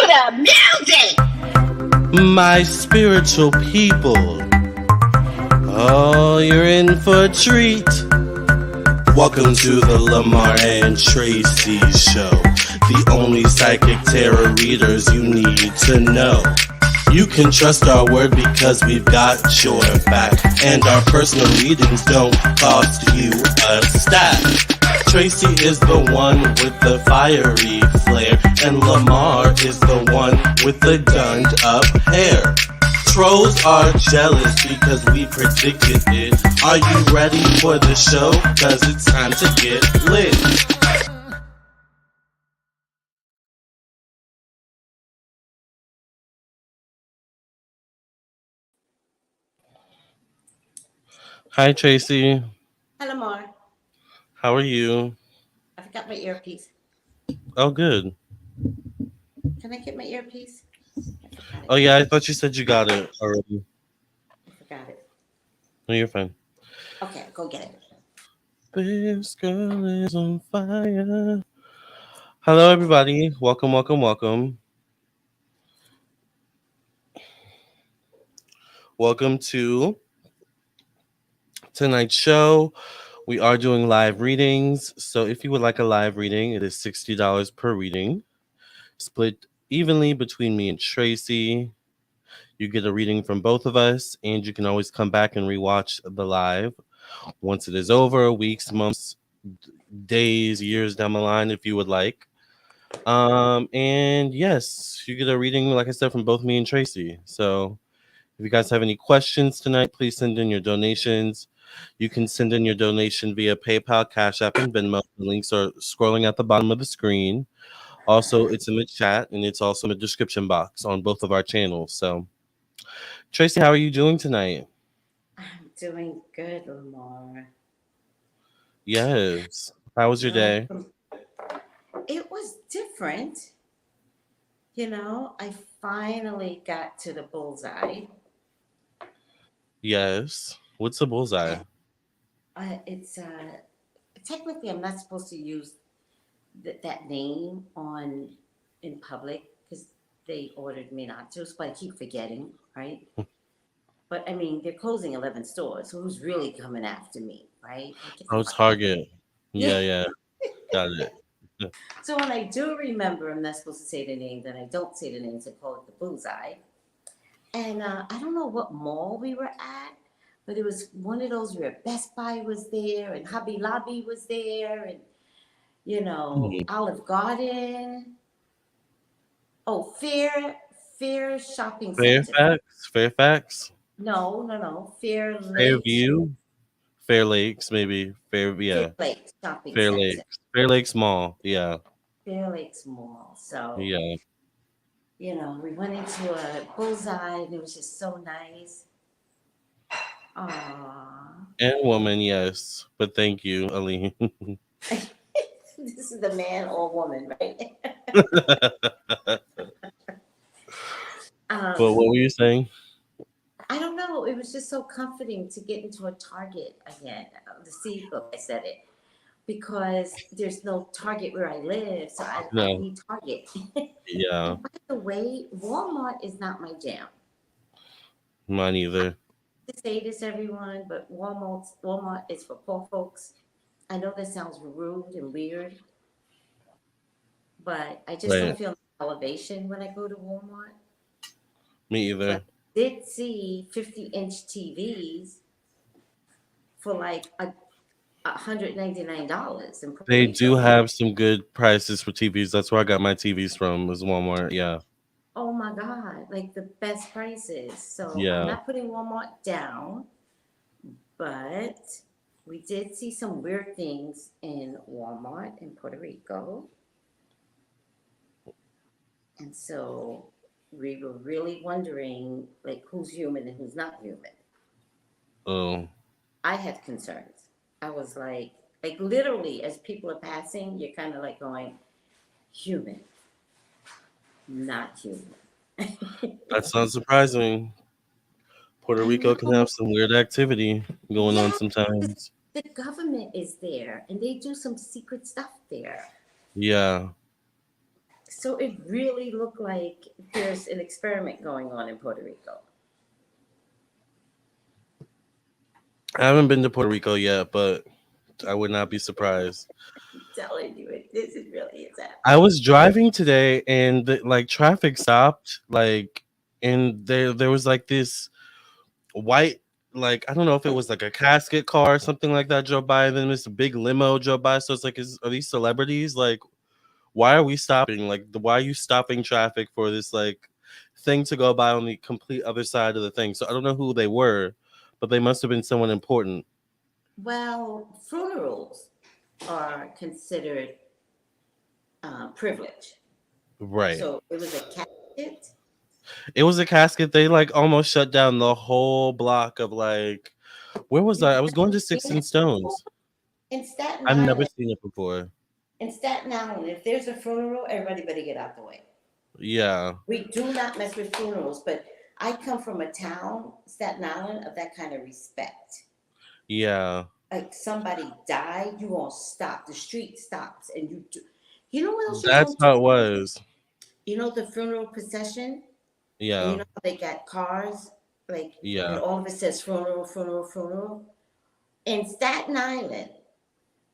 the music! My spiritual people. Oh, you're in for a treat. Welcome to the Lamarr and Tracey show. The only psychic tarot readers you need to know. You can trust our word because we've got your back. And our personal readings don't cost you a stack. Tracey is the one with the fiery flair, and Lamarr is the one with the done up hair. Trolls are jealous because we predicted it. Are you ready for the show? Cause it's time to get lit. Hi Tracey. Hello, Lamarr. How are you? I forgot my earpiece. Oh, good. Can I get my earpiece? I forgot it. Oh yeah, I thought you said you got it already. I forgot it. No, you're fine. Okay, go get it. This girl is on fire. Hello everybody. Welcome, welcome, welcome. Welcome to tonight's show. We are doing live readings. So if you would like a live reading, it is $60 per reading, split evenly between me and Tracey. You get a reading from both of us, and you can always come back and rewatch the live once it is over, weeks, months, days, years down the line, if you would like. And yes, you get a reading, like I said, from both me and Tracey. So if you guys have any questions tonight, please send in your donations. You can send in your donation via PayPal, Cash App, and Venmo. The links are scrolling at the bottom of the screen. Also, it's in the chat, and it's also in the description box on both of our channels. So, Tracey, how are you doing tonight? I'm doing good, Lamarr. Yes. How was your day? It was different. I finally got to the bullseye. Yes. What's the bullseye? It's technically I'm not supposed to use that name in public because they ordered me not to, but I keep forgetting, right? But I mean, they're closing 11 stores, so who's really coming after me, right? Oh, Target. Yeah. Yeah. Got it. So when I do remember, I'm not supposed to say the name, then I don't say the names and call it the bullseye. And I don't know what mall we were at, but it was one of those where Best Buy was there and Hobby Lobby was there and, Olive Garden. Oh, Fair Shopping Center. Fairfax? No. Fair Lakes. Fairview? Fair Lakes, maybe. Fair Yeah. Lakes Shopping Fair Center. Lakes. Fair Lakes Mall. Yeah. Fair Lakes Mall. So, Yeah. we went into a bullseye and it was just so nice. Aww. And woman, yes. But thank you, Aline. This is the man or woman, right? But what were you saying? I don't know. It was just so comforting to get into a Target again. The seagull, I said it. Because there's no Target where I live, so I need Target. Yeah. And by the way, Walmart is not my jam. Mine either. To say this, everyone, but Walmart is for poor folks. I know that sounds rude and weird, but I just don't feel elevation when I go to Walmart. Me either. But I did see 50-inch TVs for like $199. They do have some good prices for TVs. That's where I got my TVs from, was Walmart. Yeah. Oh my God, like the best prices. So Yeah. I'm not putting Walmart down, but we did see some weird things in Walmart in Puerto Rico. And so we were really wondering like who's human and who's not human. Oh. I had concerns. I was like literally as people are passing, you're kind of like going, human, not human. That's not surprising. Puerto Rico can have some weird activity going on sometimes. The government is there and they do some secret stuff there. Yeah. So it really looked like there's an experiment going on in Puerto Rico. I haven't been to Puerto Rico yet, but I would not be surprised. I'm telling you, this is really is I happening. was driving today and like traffic stopped, like, and there was like this white, like, I don't know if it was like a casket car or something like that drove by, and then this big limo drove by. So it's like, are these celebrities? Like, why are we stopping? Like, why are you stopping traffic for this like thing to go by on the complete other side of the thing? So I don't know who they were, but they must have been someone important. Well, funerals are considered privilege. Right. So it was a casket. It was a casket. They like almost shut down the whole block of like, where was You've I? I was going never to seen Sticks it and before? Stones. In Staten I've never Island. seen it before. In Staten Island, if there's a funeral, everybody better get out the way. Yeah. We do not mess with funerals, but I come from a town, Staten Island, of that kind of respect. Yeah. Like somebody died, you gonna stop. The street stops, and you do. You know what else you That's don't do? how it was. You know the funeral procession, and you Yeah. know how they got cars, like, and Yeah. all of it says funeral, funeral, funeral. In Staten Island,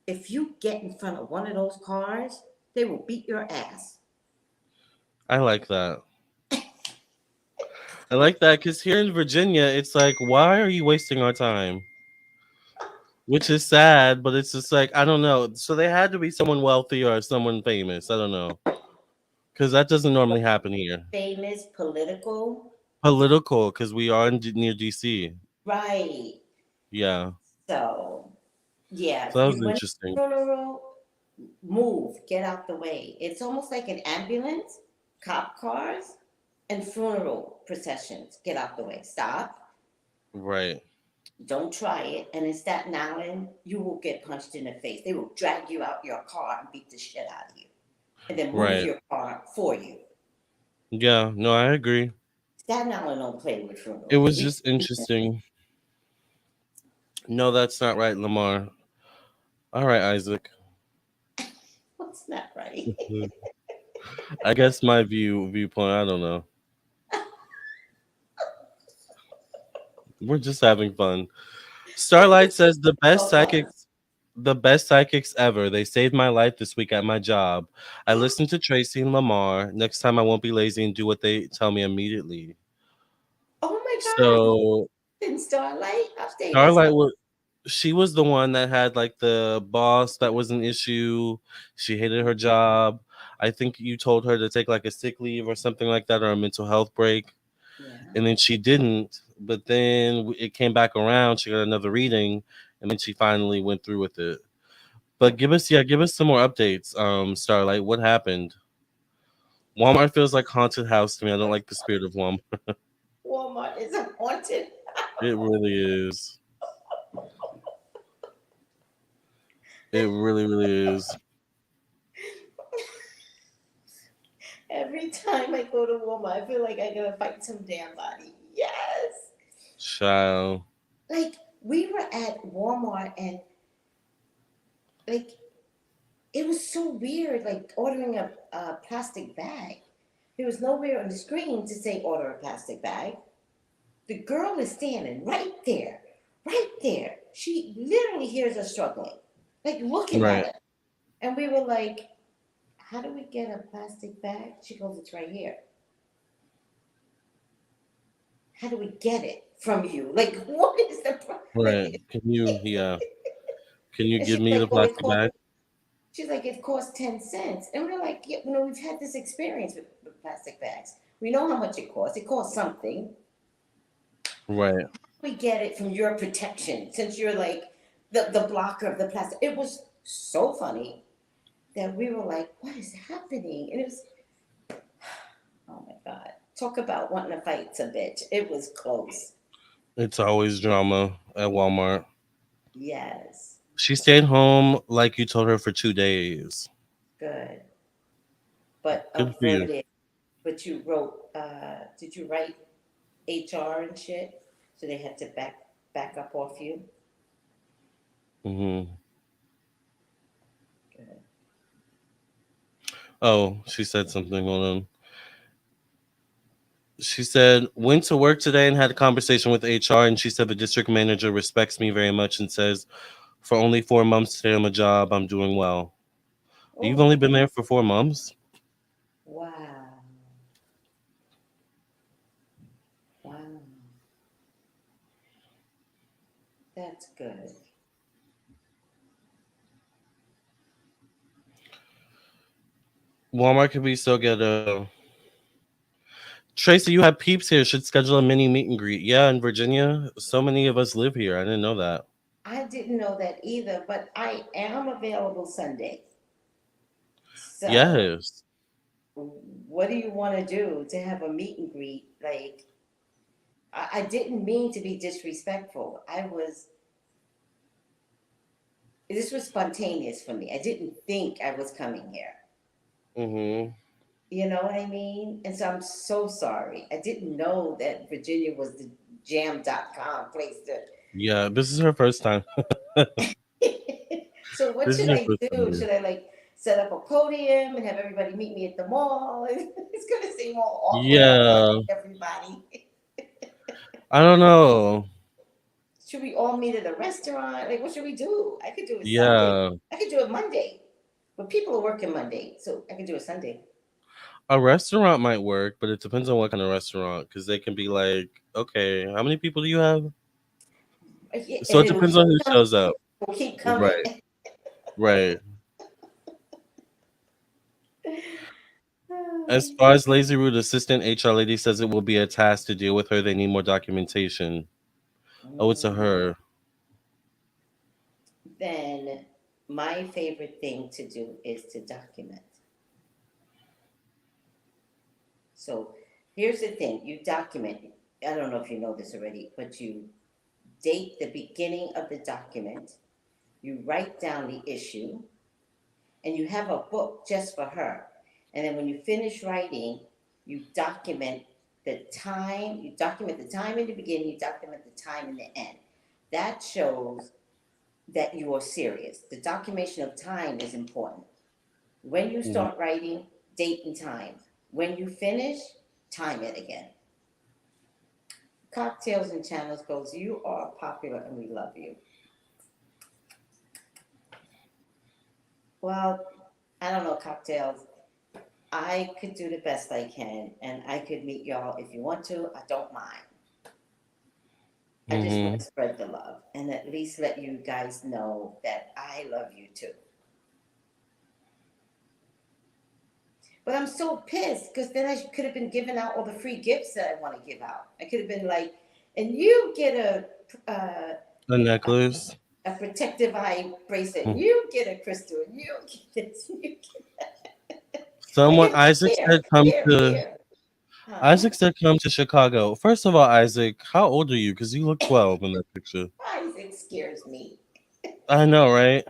if you get in front of one of those cars, they will beat your ass. I like that. I like that because here in Virginia, it's like, why are you wasting our time? Which is sad, but it's just like, I don't know. So they had to be someone wealthy or someone famous. I don't know. Because that doesn't normally happen here. Famous, political, Political, because we are near DC. right? Yeah. So, yeah, So if that you was went to interesting. a funeral, move, get out the way. It's almost like an ambulance, cop cars, and funeral processions. Get out the way. Stop. Right. Don't try it. And in Staten Island, you will get punched in the face. They will drag you out your car and beat the shit out of you, and then move Right. your car for you. Yeah. No, I agree. Staten Island don't play with It funerals. was just interesting. No, that's not right, Lamar. All right, Isaac. What's not right? I guess my viewpoint. I don't know. We're just having fun. Starlight says So fun. the best psychics ever. They saved my life this week at my job. I listened to Tracey and Lamarr. Next time I won't be lazy and do what they tell me immediately. Oh my God. So In Starlight, update us. Starlight was she was the one that had like the boss that was an issue. She hated her job. I think you told her to take like a sick leave or something like that or a mental health break. Yeah. And then she didn't. But then it came back around. She got another reading, and then she finally went through with it. But give us some more updates, Starlight. What happened? Walmart feels like haunted house to me. I don't like the spirit of Walmart. Walmart is haunted. It really is. It really, really is. Every time I go to Walmart, I feel like I gotta fight some damn body. Yes. Child. Like we were at Walmart and like it was so weird, like ordering a plastic bag. There was nowhere on the screen to say order a plastic bag. The girl is standing right there, right there. She literally hears us struggling, like looking at Right. us. And we were like, how do we get a plastic bag? She goes, it's right here. How do we get it from you? Like, what is the Right. like? Can you, yeah. Can you And give she's me like, the well, it plastic cost. bag? She's like, it costs 10 cents, and we're like, yeah, you know, we've had this experience with plastic bags. We know how much it costs. It costs something. Right. We get it from your protection, since you're like the blocker of the plastic. It was so funny that we were like, what is happening? And it was, oh my God. Talk about wanting to fight some bitch. It was close. It's always drama at Walmart. Yes. She stayed home like you told her for 2 days. Good. But Good for you. averted. But you wrote, did you write HR and shit? So they had to back up off you? Hmm. Good. Oh, she said something. Hold on. She said, went to work today and had a conversation with HR, and she said the district manager respects me very much and says, for only 4 months today on the job, I'm doing well. You've Oh, only been there for 4 months? wow. Wow. That's good. Walmart could be so ghetto. Tracy, you have peeps here. Should schedule a mini meet and greet. Yeah, in Virginia. So many of us live here. I didn't know that. I didn't know that either, but I am available Sundays. So, Yes. what do you want to do to have a meet and greet? Like, I didn't mean to be disrespectful. This was spontaneous for me. I didn't think I was coming here. Mm-hmm. You know what I mean? And so I'm so sorry. I didn't know that Virginia was the jam.com place to. Yeah, this is her first time. So what This is should her I first time do? here. Should I like set up a podium and have everybody meet me at the mall? It's gonna seem all awkward. I'm Yeah. talking to everybody. I don't know. Should we all meet at a restaurant? Like, what should we do? I could do it Sunday. Yeah. I could do it Monday. But people are working Monday, so I could do it Sunday. A restaurant might work, but it depends on what kind of restaurant. Because they can be like, okay, how many people do you have? So And it it'll depends keep on who coming. shows up. It'll keep coming. Right. Right. As far as Lazy Root assistant HR lady says it will be a task to deal with her. They need more documentation. Oh, it's a Mm. her. Then my favorite thing to do is to document. So here's the thing, you document. I don't know if you know this already, but you date the beginning of the document, you write down the issue, and you have a book just for her. And then when you finish writing, you document you document the time in the beginning, you document the time in the end. That shows that you are serious. The documentation of time is important. When you Mhm. start writing, date and time. When you finish, time it again. Cocktails and Channels goes, you are popular and we love you. Well, I don't know, Cocktails. I could do the best I can and I could meet y'all if you want to. I don't mind. I just want Mhm. to spread the love and at least let you guys know that I love you too. But I'm so pissed because then I could have been giving out all the free gifts that I want to give out. I could have been like, and you get A necklace. a protective eye bracelet, and Mm. you get a crystal, and you get this, you get, like Someone it's Isaac fair, said come fair, to fair. Huh? Isaac said come to Chicago. First of all, Isaac, how old are you? Because you look 12 in that picture. Isaac scares me. I know, right?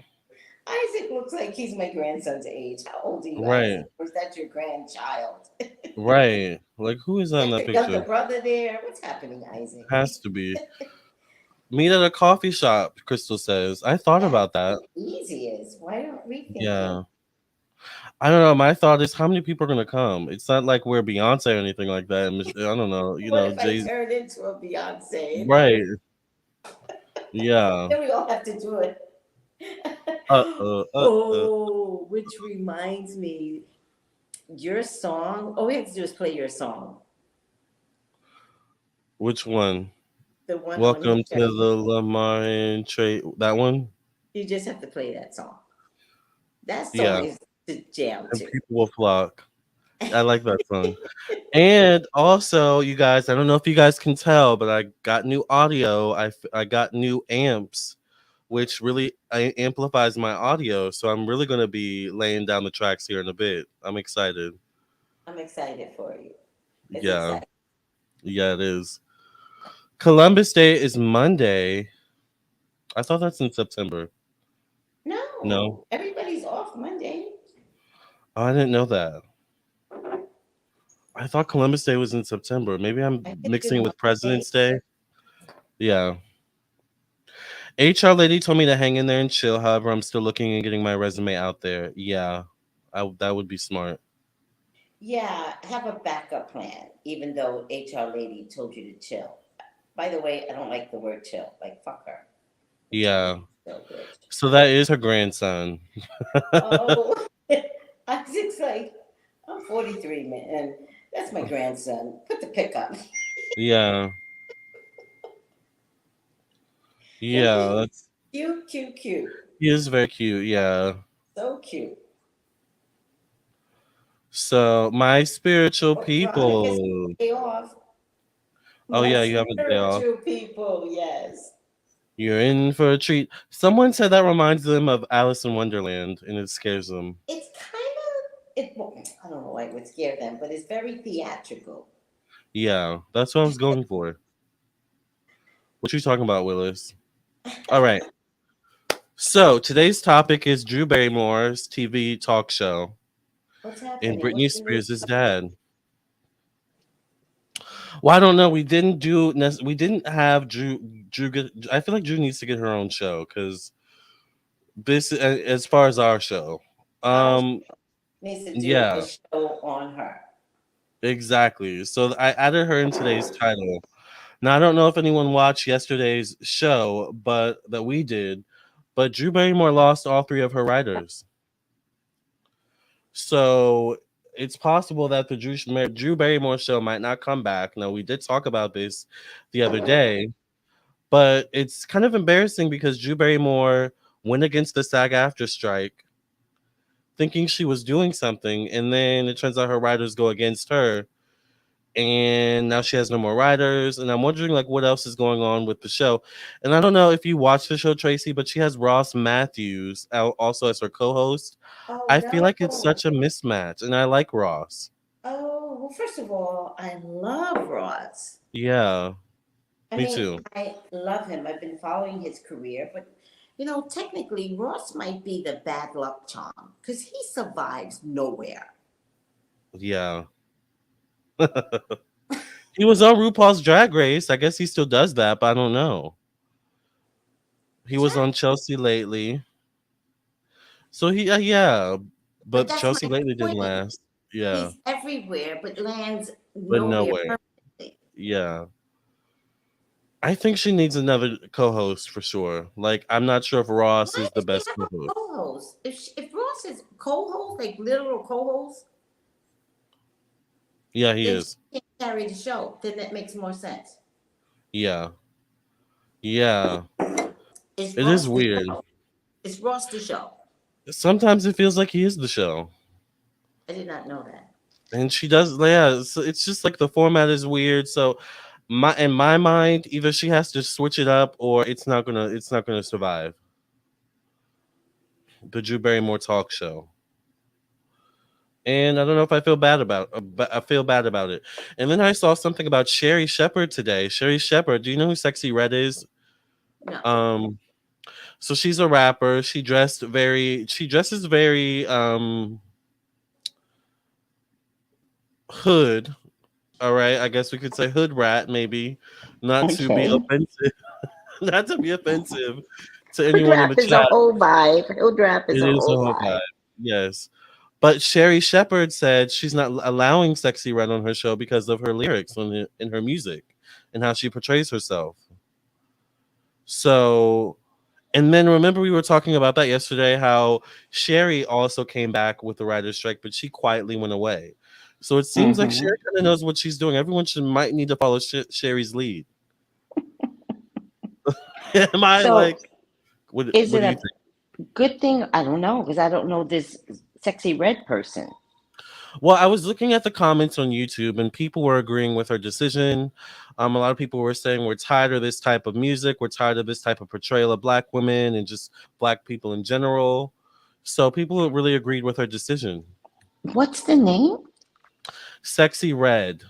Isaac looks like he's my grandson's age. How old are you, Right. Isaac? Or is that your grandchild? Right. Like who is that in Got that your younger picture? brother there. What's happening, Isaac? Has to be. Meet at a coffee shop, Crystal says. I thought That's about that. the easiest. Why don't we think of? Yeah. I don't know. My thought is how many people are gonna come? It's not like we're Beyonce or anything like that. I don't know. What if I Jay. turn into a Beyonce? Right. Yeah. Then we all have to do it. Uh. Uh. Uh. uh. Oh, which reminds me, your song. All we have to do is play your song, Which one? the one on Welcome to History. the Lamarr and Trey. That one. You just have to play that song. That song Yeah. is the jam And too. people will flock. I like that song. And also, you guys, I don't know if you guys can tell, but I got new audio. I got new amps, which really amplifies my audio. So I'm really going to be laying down the tracks here in a bit. I'm excited. I'm excited for you. It's Yeah. exciting. Yeah, it is. Columbus Day is Monday. I thought that's in September. No. No, everybody's off Monday. Oh, I didn't know that. I thought Columbus Day was in September. Maybe I'm I think mixing it's it with Monday. President's Day. Yeah. HR lady told me to hang in there and chill. However, I'm still looking and getting my resume out there. Yeah, That would be smart. Yeah, have a backup plan, even though HR lady told you to chill. By the way, I don't like the word chill. Like, fuck her. Yeah. Chill, bitch. So that is her grandson. Oh, I was just like, I'm 43, man, and that's my grandson. Put the pick up. Yeah. And Yeah. he's That's cute, cute, cute. he is very cute. Yeah. So cute. So my spiritual Oh, well, I guess people. day off. Oh My yeah, you have a day off. spiritual people, yes. You're in for a treat. Someone said that reminds them of Alice in Wonderland, and it scares them. It's kind of it. Well, I don't know why it would scare them, but it's very theatrical. Yeah, that's what I was going for. What you talking about, Willis? All right. So today's topic is Drew Barrymore's TV talk show What's and happening? Britney What's the news? Spears' dad. Well, I don't know. We didn't have Drew. I feel like Drew needs to get her own show because this, as far as our show, Our um, needs to do a yeah, show on her. exactly. So I added her in today's title. Now I don't know if anyone watched yesterday's show, but that we did. But Drew Barrymore lost all three of her writers. So it's possible that the Drew Barrymore show might not come back. Now, we did talk about this the other day, but it's kind of embarrassing because Drew Barrymore went against the SAG after strike thinking she was doing something, and then it turns out her writers go against her. And now she has no more writers, and I'm wondering like what else is going on with the show. And I don't know if you watch the show, Tracy, but she has Ross Matthews also as her co-host. Oh I feel like it's no! such a mismatch, and I like Ross. Oh well, first of all, I love Ross. Yeah, I me mean, too. I love him. I've been following his career, but technically, Ross might be the bad luck charm because he survives nowhere. Yeah. He was on RuPaul's Drag Race. I guess he still does that, but I don't know. He was Jack, on Chelsea lately. So yeah, but but that's Chelsea my lately didn't point. last. Yeah, He's everywhere, but lands but nowhere nowhere. permanently. Yeah. I think she needs another co-host for sure. Like I'm not sure if Ross Why is the does she best have a co-host. co-host? If Ross is co-host, like literal co-host, Yeah, he then she is. can't carry the show. Then that makes more sense. Yeah. Yeah. Is It is Ross the weird. show? Is Ross the show? Sometimes it feels like he is the show. I did not know that. And she does, yeah, it's just like the format is weird. So my in my mind, either she has to switch it up or it's not gonna survive. The Drew Barrymore talk show. And I don't know if I feel bad about it. And then I saw something about Sherry Shepherd today. Sherry Shepherd, do you know who Sexy Red is? No. Um so she's a rapper. She dresses very hood. All right, I guess we could say hood rat maybe, not to be Okay. offensive, not to be offensive to Hood anyone in rap the is a chat. whole vibe. Hood rap is It a is a whole whole vibe. vibe. Yes. But Sherry Shepherd said she's not allowing Sexy Red on her show because of her lyrics in her music and how she portrays herself. So, and then remember we were talking about that yesterday, how Sherry also came back with the writer's strike, but she quietly went away. So it seems like Hmm. Sherry kind of knows what she's doing. Everyone might need to follow Sherry's lead. Am I So, like, what? is What it do you a think? good thing? I don't know because I don't know this sexy red person. Well, I was looking at the comments on YouTube, and people were agreeing with her decision. A lot of people were saying we're tired of this type of music. We're tired of this type of portrayal of black women and just black people in general. So people really agreed with her decision. What's the name? Sexy Red.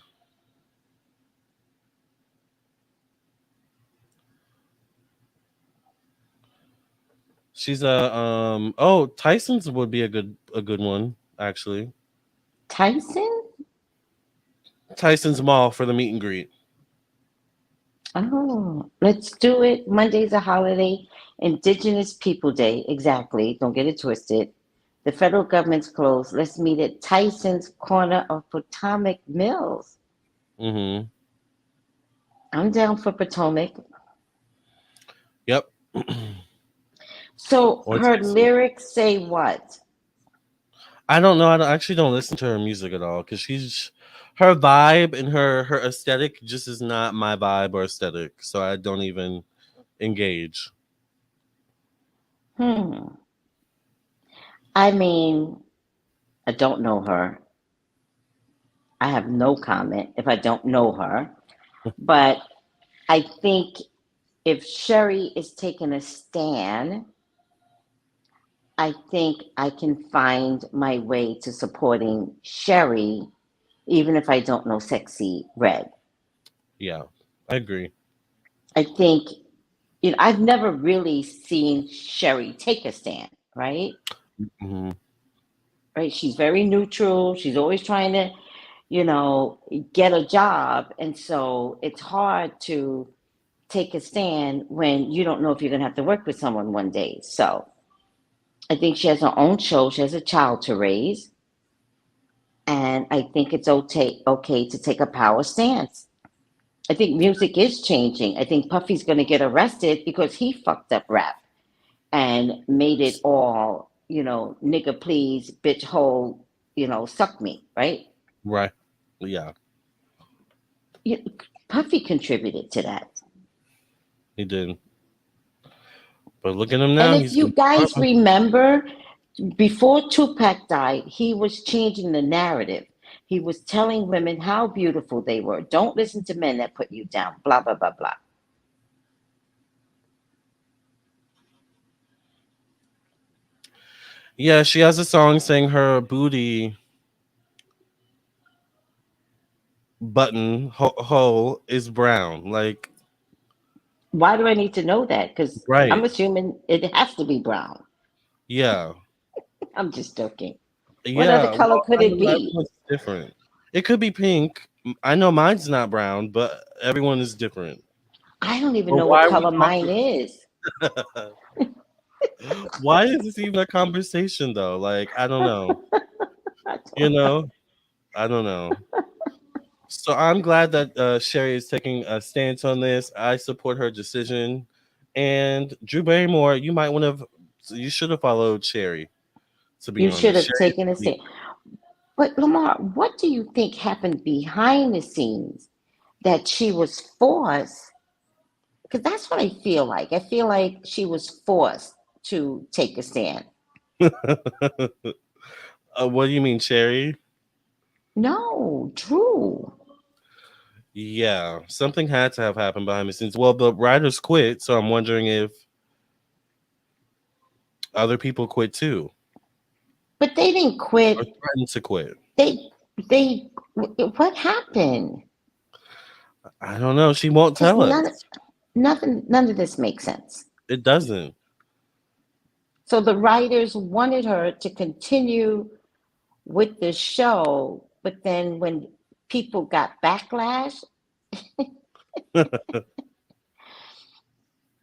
She's a oh, Tyson's would be a good one actually. Tyson? Tyson's Mall for the meet and greet. Oh, let's do it. Monday's a holiday. Indigenous People Day. Exactly. Don't get it twisted. The federal government's closed. Let's meet at Tyson's corner of Potomac Mills. Mm-hmm. I'm down for Potomac. Yep. So Or her Tyson. lyrics say what? I don't know. I actually don't listen to her music at all because her vibe and her aesthetic just is not my vibe or aesthetic. So I don't even engage. I mean, I don't know her. I have no comment if I don't know her. But I think if Sherry is taking a stand, I think I can find my way to supporting Sherry, even if I don't know Sexy Red. Yeah, I agree. I think, I've never really seen Sherry take a stand, right? Hmm. Right? She's very neutral. She's always trying to, you know, get a job. And so it's hard to take a stand when you don't know if you're going to have to work with someone one day. So I think she has her own show. She has a child to raise. And I think it's okay to take a power stance. I think music is changing. I think Puffy's going to get arrested because he fucked up rap and made it all, nigga please, bitch hole, suck me, right? Right. Yeah, You- Puffy contributed to that. he did. But look at him And now. if He's you gonna. guys remember, before Tupac died, he was changing the narrative. He was telling women how beautiful they were. Don't listen to men that put you down, blah, blah, blah, blah. Yeah, she has a song saying her booty button hole is brown. Like, Why do I need to know that? Because I'm right. assuming it has to be brown. Yeah. I'm just joking. What other Yeah. color Well, could I it know be? everyone's different. It could be pink. I know mine's not brown, but everyone is different. I don't even But know what why are we color mine talking? is. Why is this even a conversation though? Like, I don't know. You know, I don't know. So I'm glad that Sherry is taking a stance on this. I support her decision. And Drew Barrymore, you should have followed Sherry. To be You should honest, have Sherry. taken a stand. But Lamar, what do you think happened behind the scenes that she was forced? Because that's what I feel like. I feel like she was forced to take a stand. What do you mean, Sherry? No, Drew. Yeah, something had to have happened behind the scenes. Well, the writers quit, so I'm wondering if other people quit too But they didn't or quit. threatened to quit. They, what happened? I don't know. She won't Because tell us. none of this makes sense. It doesn't. So the writers wanted her to continue with the show, but then when people got backlash,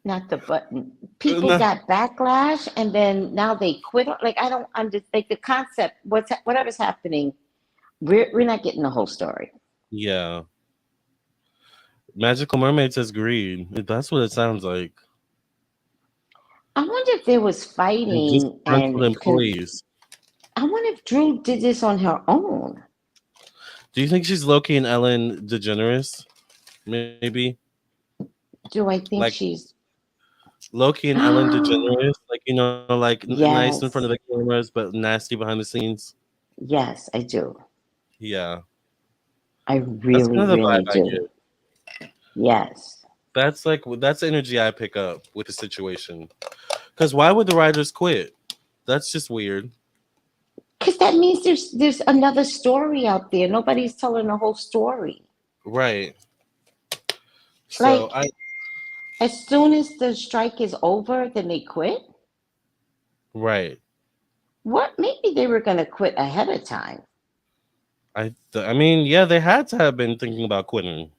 not the button, people No. got backlash, and then now they quit. Like I don't understand like the concept. Whatever's happening, we're not getting the whole story. Yeah. Magical Mermaid says greed. That's what it sounds like. I wonder if there was And fighting, disgruntled employees. I wonder if Drew did this on her own. Do you think she's Loki and Ellen DeGeneres? Maybe Do I think like she's? Loki and Ellen DeGeneres, like like nice in front of the Yes, cameras, but nasty behind the scenes. yes, I do. Yeah, I that's really, kind of the really vibe I do. get. Yes. That's the energy I pick up with the situation. Because why would the writers quit? That's just weird. Because that means there's another story out there. Nobody's telling the whole story. Right. So Like as soon as the strike is over, then they quit. right. What? Maybe they were going to quit ahead of time. I mean, yeah, they had to have been thinking about quitting.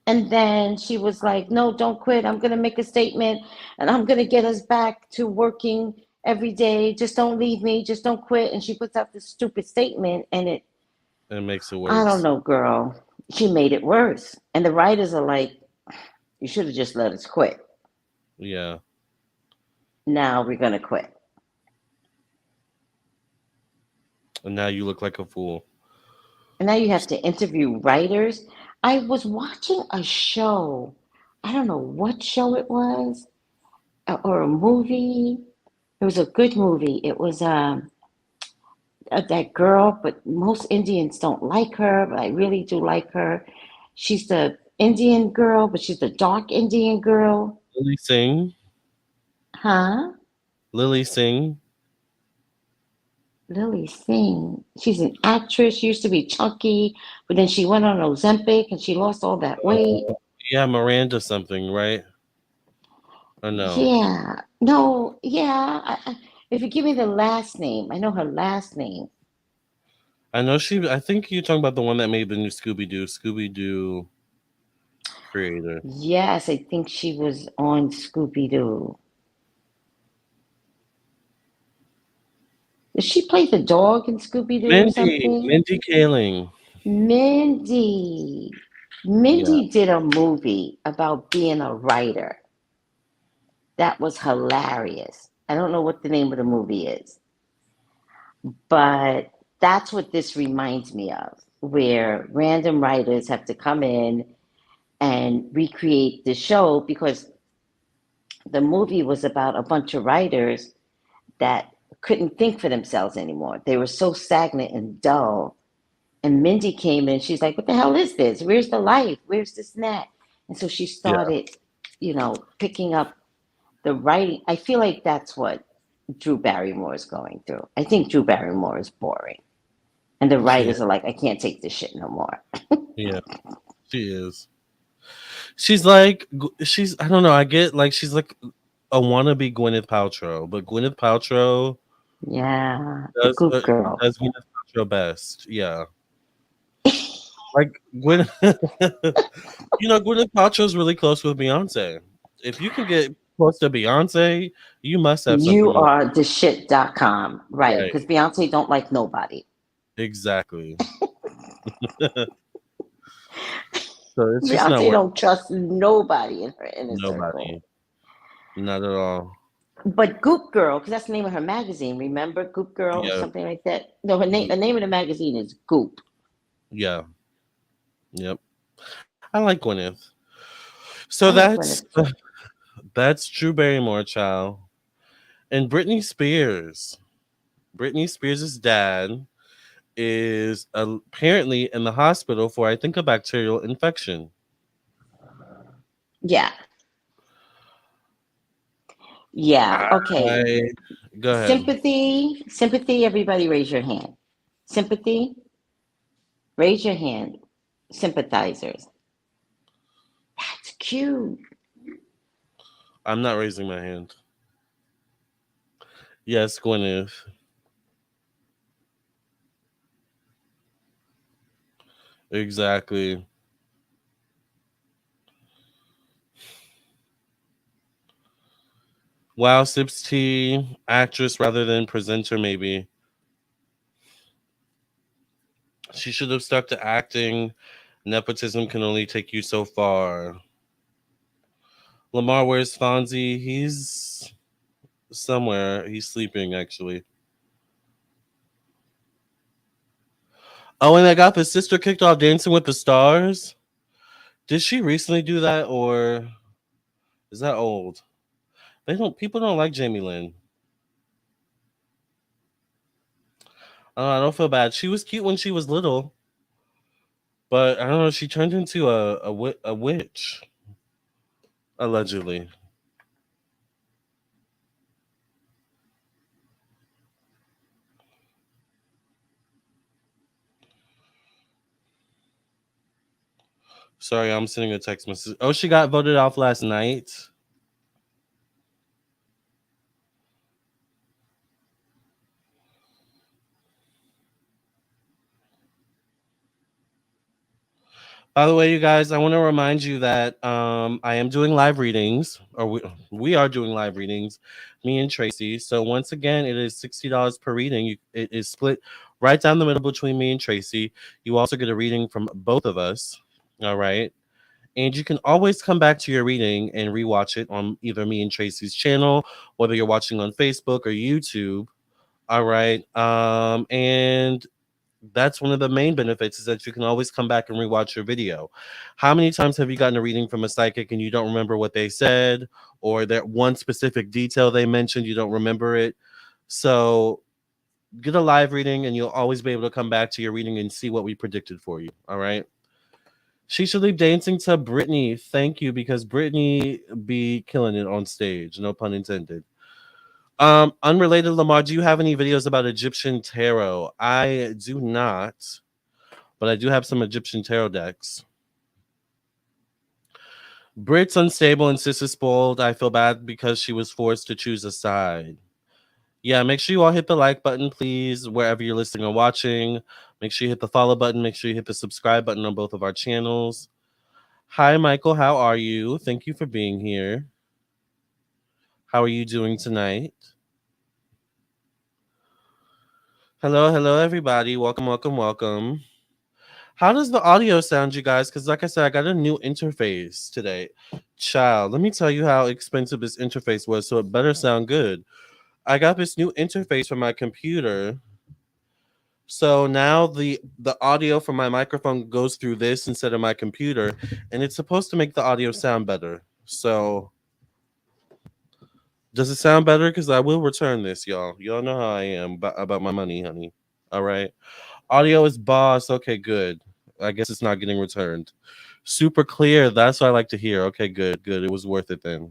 And then she was like, "No, don't quit. I'm going to make a statement, and I'm going to get us back to working every day, just don't leave me, just don't quit. And she puts out this stupid statement, and It makes it I don't worse. know, girl. She made it worse. And the writers are like, you should have just let us quit. Yeah. Now we're going to quit. And now you look like a fool. And now you have to interview writers. I was watching a show. I don't know what show it was or a movie. It was a good movie. It was that girl, but most Indians don't like her, but I really do like her. She's the Indian girl, but she's the dark Indian girl. Lily Singh. Huh? Lily Singh. Lily Singh. She's an actress. She used to be chunky, but then she went on Ozempic and she lost all that weight. Yeah, Miranda something, right? Or no? Yeah. No, yeah. If you give me the last name, I know her last name. I know she. I think you're talking about the one that made the new Scooby Doo. Scooby Doo creator. Yes, I think she was on Scooby Doo. Did she play the dog in Scooby Doo or something? Mindy Kaling. Mindy. Yeah. Mindy did a movie about being a writer. That was hilarious. I don't know what the name of the movie is, but that's what this reminds me of, where random writers have to come in and recreate the show because the movie was about a bunch of writers that couldn't think for themselves anymore. They were so stagnant and dull. And Mindy came in, she's like, what the hell is this? Where's the life? Where's this and that? And so she Yeah. started, picking up the writing. I feel like that's what Drew Barrymore is going through. I think Drew Barrymore is boring. And the She. writers are like, I can't take this shit no more. Yeah. She is. She's like. She's. I don't know. I get like she's like a wannabe Gwyneth Paltrow, but Gwyneth Paltrow Yeah, the does Goop Girl. does Gwyneth Paltrow best. Yeah. Like Gwyneth. Gwyneth Paltrow's really close with Beyonce. If you can get close to Beyonce, you must have something You going. are the shit.com, right? Right. Because Beyonce don't like nobody. Exactly. So it's just not Beyonce worth don't trust nobody in her inner circle. nobody. Not at all. But Goop Girl, because that's the name of her magazine. Remember Goop Girl or Yeah. something like that? No, the name of the magazine is Goop. Yeah. Yep. I like Gwyneth. So I like Gwyneth too. that's Drew Barrymore, child. And Britney Spears. Britney Spears' dad is apparently in the hospital for, I think, a bacterial infection. Yeah. Yeah. Okay. Go ahead. Sympathy. Everybody, raise your hand. Sympathy. Raise your hand. Sympathizers. That's cute. I'm not raising my hand. Yes, Gwyneth. Exactly. Wow, sips tea, actress rather than presenter, maybe. She should have stuck to acting. Nepotism can only take you so far. Lamarr, where's Fonzie? He's somewhere. He's sleeping, actually. Oh, and I got his sister kicked off Dancing with the Stars. Did she recently do that, or is that old? People don't like Jamie Lynn. I don't feel bad. She was cute when she was little, but I don't know. She turned into a witch, allegedly. Sorry, I'm sending a text message. Oh, she got voted off last night. By the way, you guys, I want to remind you that I am doing live readings, or we are doing live readings, me and Tracey. So once again, it is $60 per reading. It is split right down the middle between me and Tracey. You also get a reading from both of us. All right. And you can always come back to your reading and rewatch it on either me and Tracey's channel, whether you're watching on Facebook or YouTube. All right. And that's one of the main benefits, is that you can always come back and rewatch your video. How many times have you gotten a reading from a psychic and you don't remember what they said, or that one specific detail they mentioned, you don't remember it? So get a live reading and you'll always be able to come back to your reading and see what we predicted for you. All right. She should leave dancing to Britney. Thank you, because Britney be killing it on stage. No pun intended. Unrelated, Lamarr, do you have any videos about Egyptian tarot? I do not, but I do have some Egyptian tarot decks. Brit's unstable and Sis is spoiled. I feel bad because she was forced to choose a side. Yeah, make sure you all hit the like button, please, wherever you're listening or watching. Make sure you hit the follow button. Make sure you hit the subscribe button on both of our channels. Hi, Michael. How are you? Thank you for being here. How are you doing tonight? Hello, hello, everybody. Welcome, welcome, welcome. How does the audio sound, you guys? Because like I said, I got a new interface today. Child, let me tell you how expensive this interface was, so it better sound good. I got this new interface for my computer. So now the audio from my microphone goes through this instead of my computer, and it's supposed to make the audio sound better. So does it sound better? Because I will return this, y'all. Y'all know how I am about my money, honey. All right. Audio is boss. Okay, good. I guess it's not getting returned. Super clear. That's what I like to hear. Okay, good, good. It was worth it then.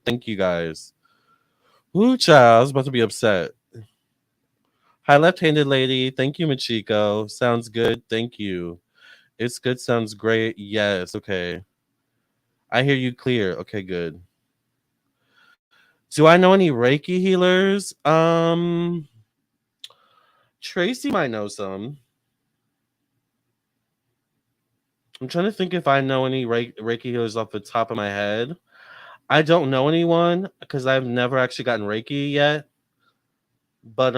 Thank you guys. Ooh, child, I was about to be upset. Hi, left-handed lady. Thank you, Machiko. Sounds good. Thank you. It's good. Sounds great. Yes. Okay. I hear you clear. Okay, good. Do I know any Reiki healers? Tracey might know some. I'm trying to think if I know any Reiki healers off the top of my head. I don't know anyone because I've never actually gotten Reiki yet. But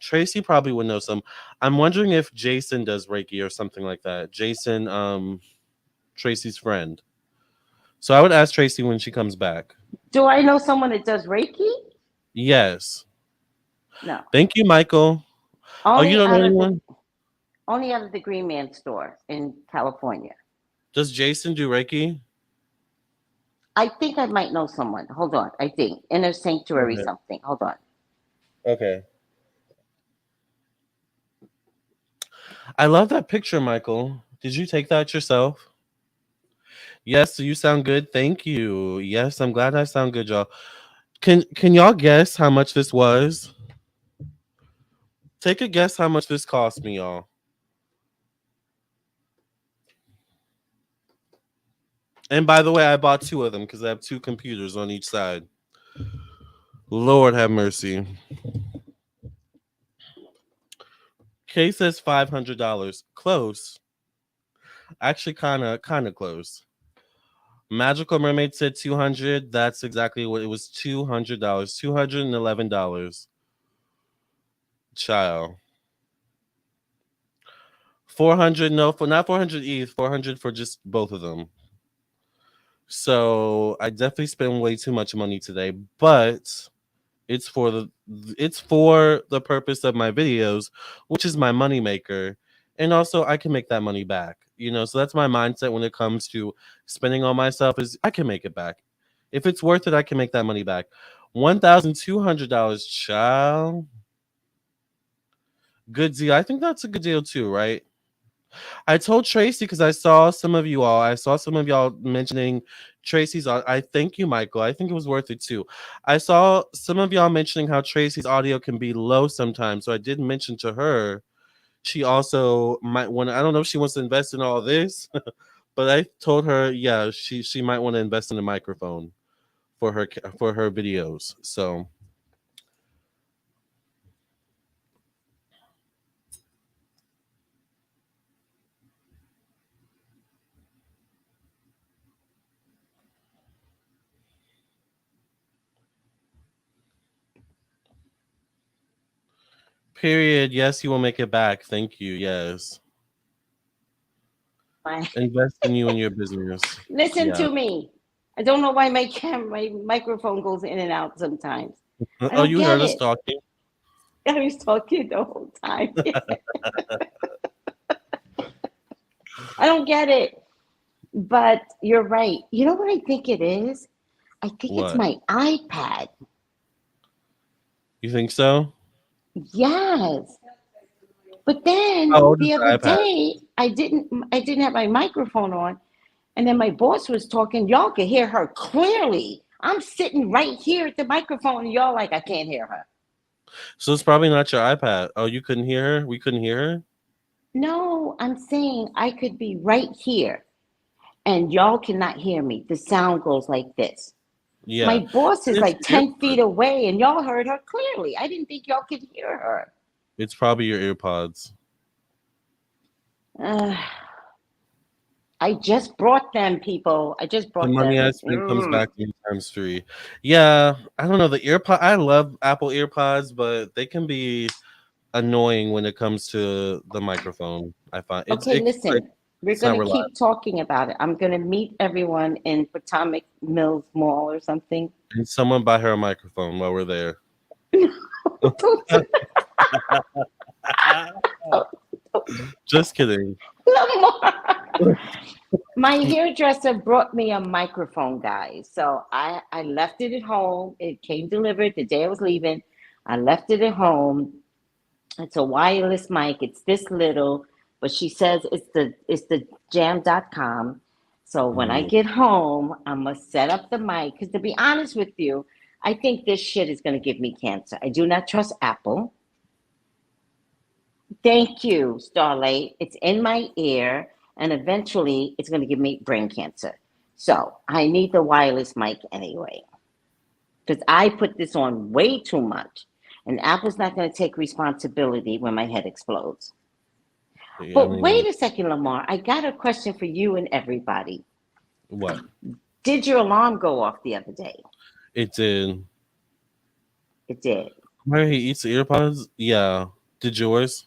Tracey probably would know some. I'm wondering if Jason does Reiki or something like that. Jason, Tracey's friend. So I would ask Tracey when she comes back. Do I know someone that does Reiki? Yes. No. Thank you, Michael. Oh, you Only don't know out of anyone? the Green Man store in California. Does Jason do Reiki? I think I might know someone. Hold on. I think Inner Sanctuary Okay. something. Hold on. Okay. I love that picture, Michael. Did you take that yourself? Yes, you sound good. Thank you. Yes, I'm glad I sound good, y'all. Can y'all guess how much this was? Take a guess how much this cost me, y'all. And by the way, I bought two of them because I have two computers on each side. Lord have mercy. Kay says $500. Close. Actually, kind of close. Magical Mermaid said 200. That's exactly what it was. $200. $211. Child. 400. No, for not 400 each. 400 for just both of them. So I definitely spent way too much money today, but it's for the purpose of my videos, which is my money maker, and also I can make that money back. So that's my mindset when it comes to spending on myself, is I can make it back. If it's worth it, I can make that money back. $1,200, child. Good deal. I think that's a good deal too, right? I told Tracey because I saw some of you all. I saw some of y'all mentioning Tracey's. I thank you, Michael. I think it was worth it too. I saw some of y'all mentioning how Tracey's audio can be low sometimes. So I did mention to her she also might want. I don't know if she wants to invest in all this, but I told her, yeah, she might want to invest in a microphone for her videos. So. Period. Yes, you will make it back. Thank you. Yes. Invest in you and your business. Listen Yeah. to me. I don't know why my microphone goes in and out sometimes. I Oh, don't you get heard us it. talking. I was talking the whole time. I don't get it. But you're right. You know what I think it is? I think it's What? my iPad. You think so? Yes. But then How old is the the other iPad? day I didn't have my microphone on, and then my boss was talking. Y'all could hear her clearly. I'm sitting right here at the microphone, and y'all like I can't hear her. So it's probably not your iPad. Oh, you couldn't hear her? We couldn't hear her? No, I'm saying I could be right here and y'all cannot hear me. The sound goes like this. My Yeah. boss is It's like your 10 feet away and y'all heard her clearly. I didn't think y'all could hear her. It's probably your earpods. Uh, I just brought them, people. I just The brought money I them. spend comes back to me times 3. Yeah, I don't know. The earpod. I love Apple earpods, but they can be annoying when it comes to the microphone. I find Okay, like, listen. We're it's not going to reliable. keep talking about it. I'm going to meet everyone in Potomac Mills Mall or something. And someone buy her a microphone while we're there. Just kidding. Lamarr. My hairdresser brought me a microphone, guys. So I left it at home. It came delivered the day I was leaving. I left it at home. It's a wireless mic. It's this little, but she says it's the jam.com. So when I Mhm. get home, I must set up the mic. Because to be honest with you, I think this shit is going to give me cancer. I do not trust Apple. Thank you, Starlight. It's in my ear, and eventually it's going to give me brain cancer. So I need the wireless mic anyway, because I put this on way too much, and Apple's not going to take responsibility when my head explodes. Yeah, I But mean, wait a second, Lamarr. I got a question for you and everybody. what? Did your alarm go off the other day? It did. It did. Where he eats the earpods? Yeah. Did yours?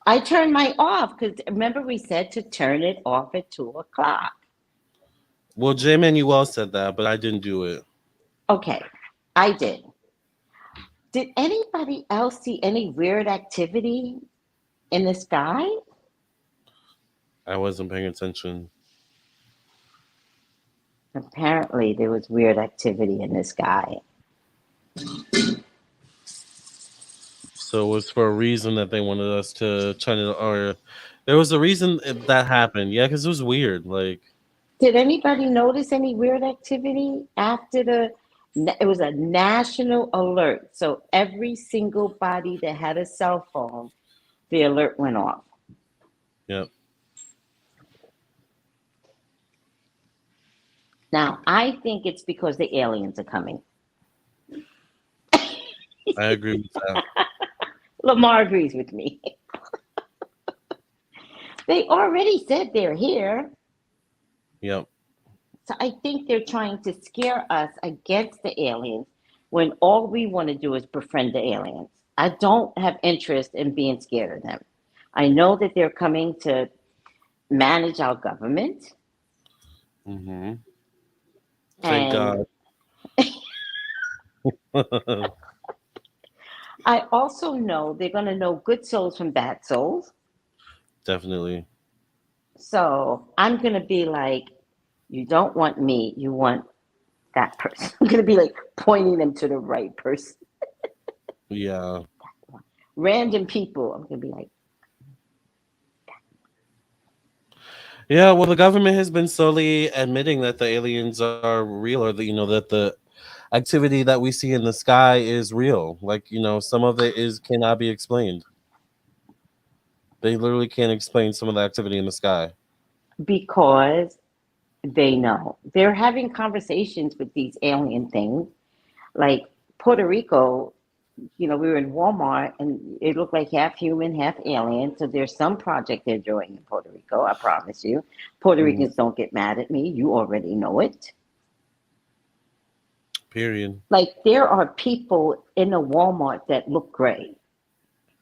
I turned mine off because remember we said to turn it off at 2 o'clock. Well, J Manuel said that, but I didn't do it. Okay, I did. Did anybody else see any weird activity in the sky? I wasn't paying attention. Apparently, there was weird activity in the sky. So it was for a reason that they wanted us to turn it, or there was a reason that happened. Yeah, because it was weird. Like, Did anybody notice any weird activity after it was a national alert. So every single body that had a cell phone, the alert went off. yeah, Now, I think it's because the aliens are coming. I agree with that. Lamarr agrees with me. They already said they're here. Yep. So I think they're trying to scare us against the aliens when all we want to do is befriend the aliens. I don't have interest in being scared of them. I know that they're coming to manage our government. Mm-hmm. Thank And God. I also know they're going to know good souls from bad souls. Definitely. So I'm going to be like, you don't want me, you want that person. I'm going to be like pointing them to the right person. Yeah. Random people. I'm going to be like, Yeah. Well, the government has been slowly admitting that the aliens are real, or that the activity that we see in the sky is real. Like, some of it cannot be explained. They literally can't explain some of the activity in the sky. because they know. They're having conversations with these alien things. Like Puerto Rico, we were in Walmart and it looked like half human, half alien. So there's some project they're doing in Puerto Rico, I promise you. Puerto Mhm. Ricans don't get mad at me. You already know it. Period. Like there are people in a Walmart that look gray.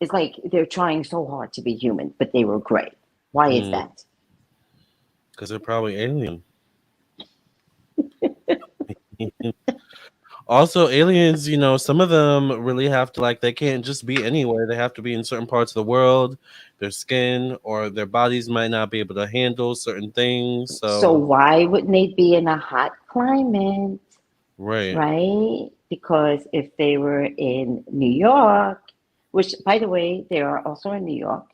It's like they're trying so hard to be human, but they were gray. Why is that? Because they're probably alien. Also, aliens, some of them really have to, like, they can't just be anywhere. They have to be in certain parts of the world. Their skin or their bodies might not be able to handle certain things. So So, why wouldn't they be in a hot climate, right. right? Because if they were in New York, which by the way, they are also in New York,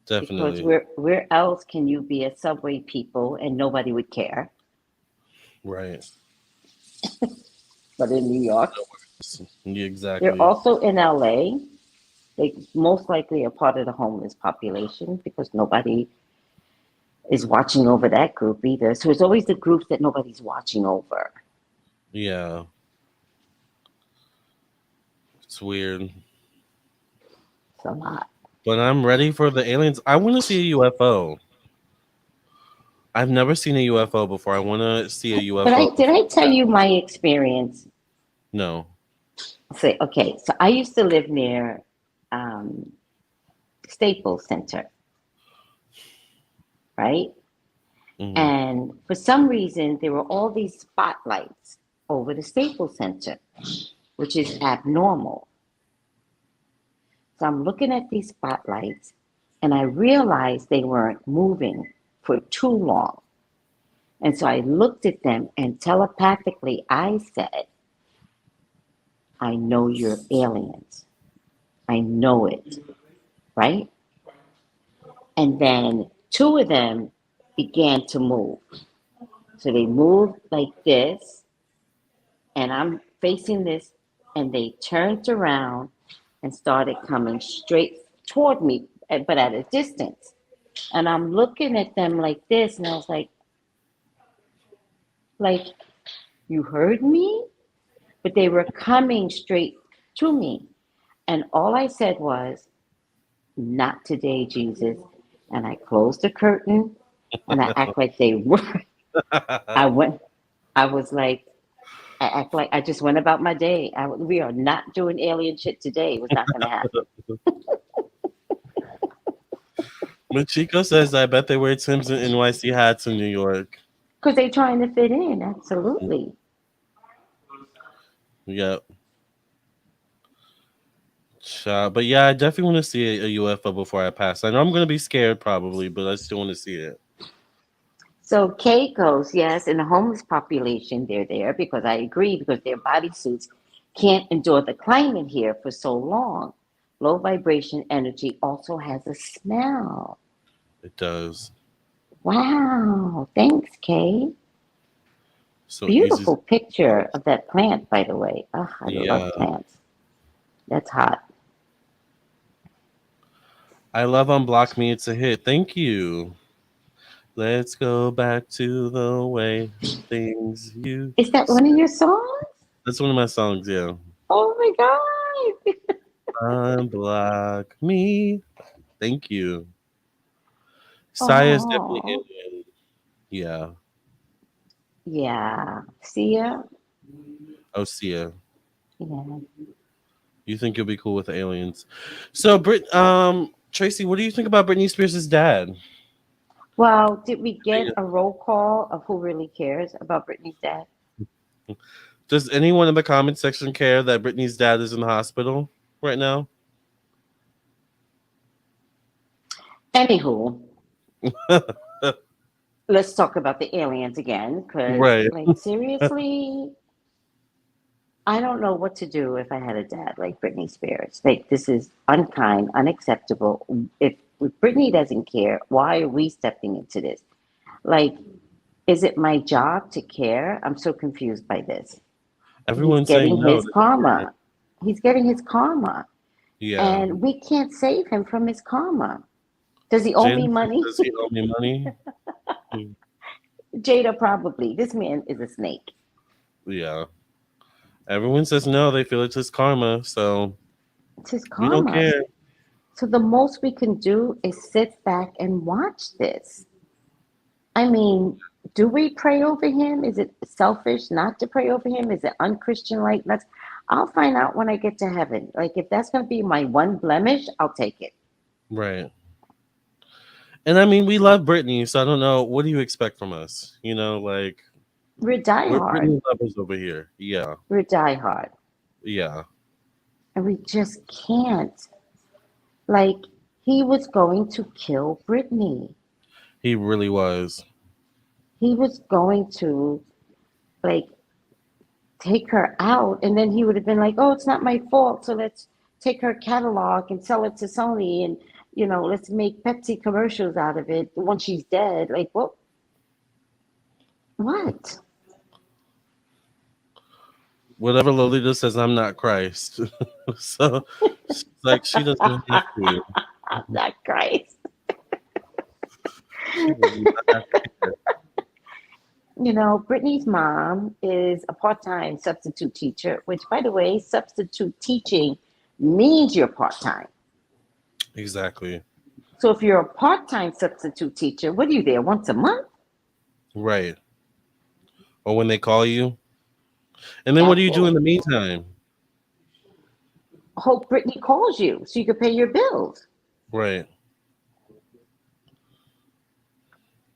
because Definitely. where else can you be a subway people and nobody would care? Right. But in New York, Yeah, they're exactly. also in LA. They most likely are part of the homeless population because nobody is watching over that group either. So it's always the groups that nobody's watching over. Yeah. It's weird. It's a lot. But I'm ready for the aliens. I want to see a UFO. I've never seen a UFO before. I want to see a But UFO did before. I tell you my experience? No. Say, okay, so I used to live near um, Staples Center, right? Hmm. And for some reason, there were all these spotlights over the Staples Center, which is abnormal. So I'm looking at these spotlights and I realized they weren't moving for too long. And so I looked at them and telepathically I said, I know you're aliens. I know it, right? And then two of them began to move. So they moved like this, and I'm facing this, and they turned around and started coming straight toward me, but at a distance. And I'm looking at them like this, and I was like, you heard me? But they were coming straight to me. And all I said was, not today, Jesus. And I closed the curtain and I act like they were. I went, I was like, I act like I just went about my day. We are not doing alien shit today. It was not going to happen. Machiko says, I bet they wear Tim's and NYC hats in New York. Because they're trying to fit in. Absolutely. Yep. But yeah, I definitely want to see a UFO before I pass. I know I'm going to be scared probably, but I still want to see it. So Kay goes, yes, in the homeless population, they're there because I agree, because their bodysuits can't endure the climate here for so long. Low vibration energy also has a smell. It does. Wow. Thanks, Kay. So easy. Beautiful picture of that plant, by the way. Oh, I Yeah. love plants. That's hot. I love Unblock Me. It's a hit. Thank you. Let's go back to the way things Is that used. one of your songs? That's one of my songs, yeah. Oh my God. Unblock Me. Thank you. Saya is definitely Oh, alien. Yeah. yeah. Sia? Oh, Sia. Yeah. You think you'll be cool with aliens. So, Tracy, what do you think about Britney Spears' dad? Well, did we get a roll call of who really cares about Britney's dad? Does anyone in the comment section care that Britney's dad is in the hospital right now? Anywho, let's talk about the aliens again, because, Right. like, seriously, I don't know what to do if I had a dad like Britney Spears. Like, this is unkind, unacceptable. If Britney doesn't care, why are we stepping into this? Like, is it my job to care? I'm so confused by this. He's Everyone's saying getting no. his karma. He's getting his karma. Yeah. And we can't save him from his karma. Does he owe me Jaden says, money? does he owe me money? Jada, probably. This man is a snake. Yeah. Everyone says no. They feel it's his karma. So It's his we don't karma. care. So the most we can do is sit back and watch this. I mean, do we pray over him? Is it selfish not to pray over him? Is it unchristian like? I'll find out when I get to heaven. Like, if that's going to be my one blemish, I'll take it. Right. And I mean, we love Britney, so I don't know. What do you expect from us? Like We're we're diehard. Britney lovers over here. Yeah, We're diehard. yeah. And we just can't. Like, he was going to kill Britney. He really was. He was going to, like, take her out, and then he would have been like, "Oh, it's not my fault, so let's take her catalog and sell it to Sony, and let's make Pepsi commercials out of it once she's dead." Like, what? Whatever Lolita says, I'm not Christ. So she's like, she doesn't have to. Not Christ. She does not have to. Brittany's mom is a part-time substitute teacher, which, by the way, substitute teaching means you're part-time. Exactly. So if you're a part-time substitute teacher, what are you there once a month? Right. Or when they call you. And then what do you do in the meantime? Hope Brittany calls you so you can pay your bills. Right.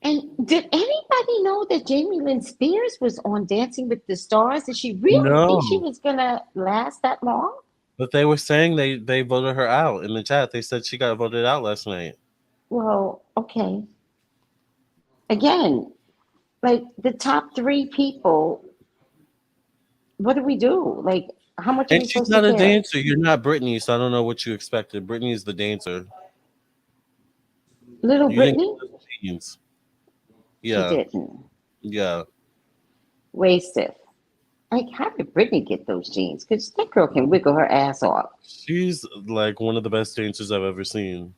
And did anybody know that Jamie Lynn Spears was on Dancing with the Stars? Did she really think she No. was going to last that long? But they were saying they voted her out in the chat. They said she got voted out last night. Well, okay. Again, like the top 3 people, what do we do? Like, how much are we And she's supposed not to a care? dancer. You're not Britney, so I don't know what you expected. Britney is the dancer. Little You didn't Brittany? get those jeans. She Yeah. didn't. Yeah. Wasted. Like, how did Brittany get those jeans? Because that girl can wiggle her ass off. She's like one of the best dancers I've ever seen.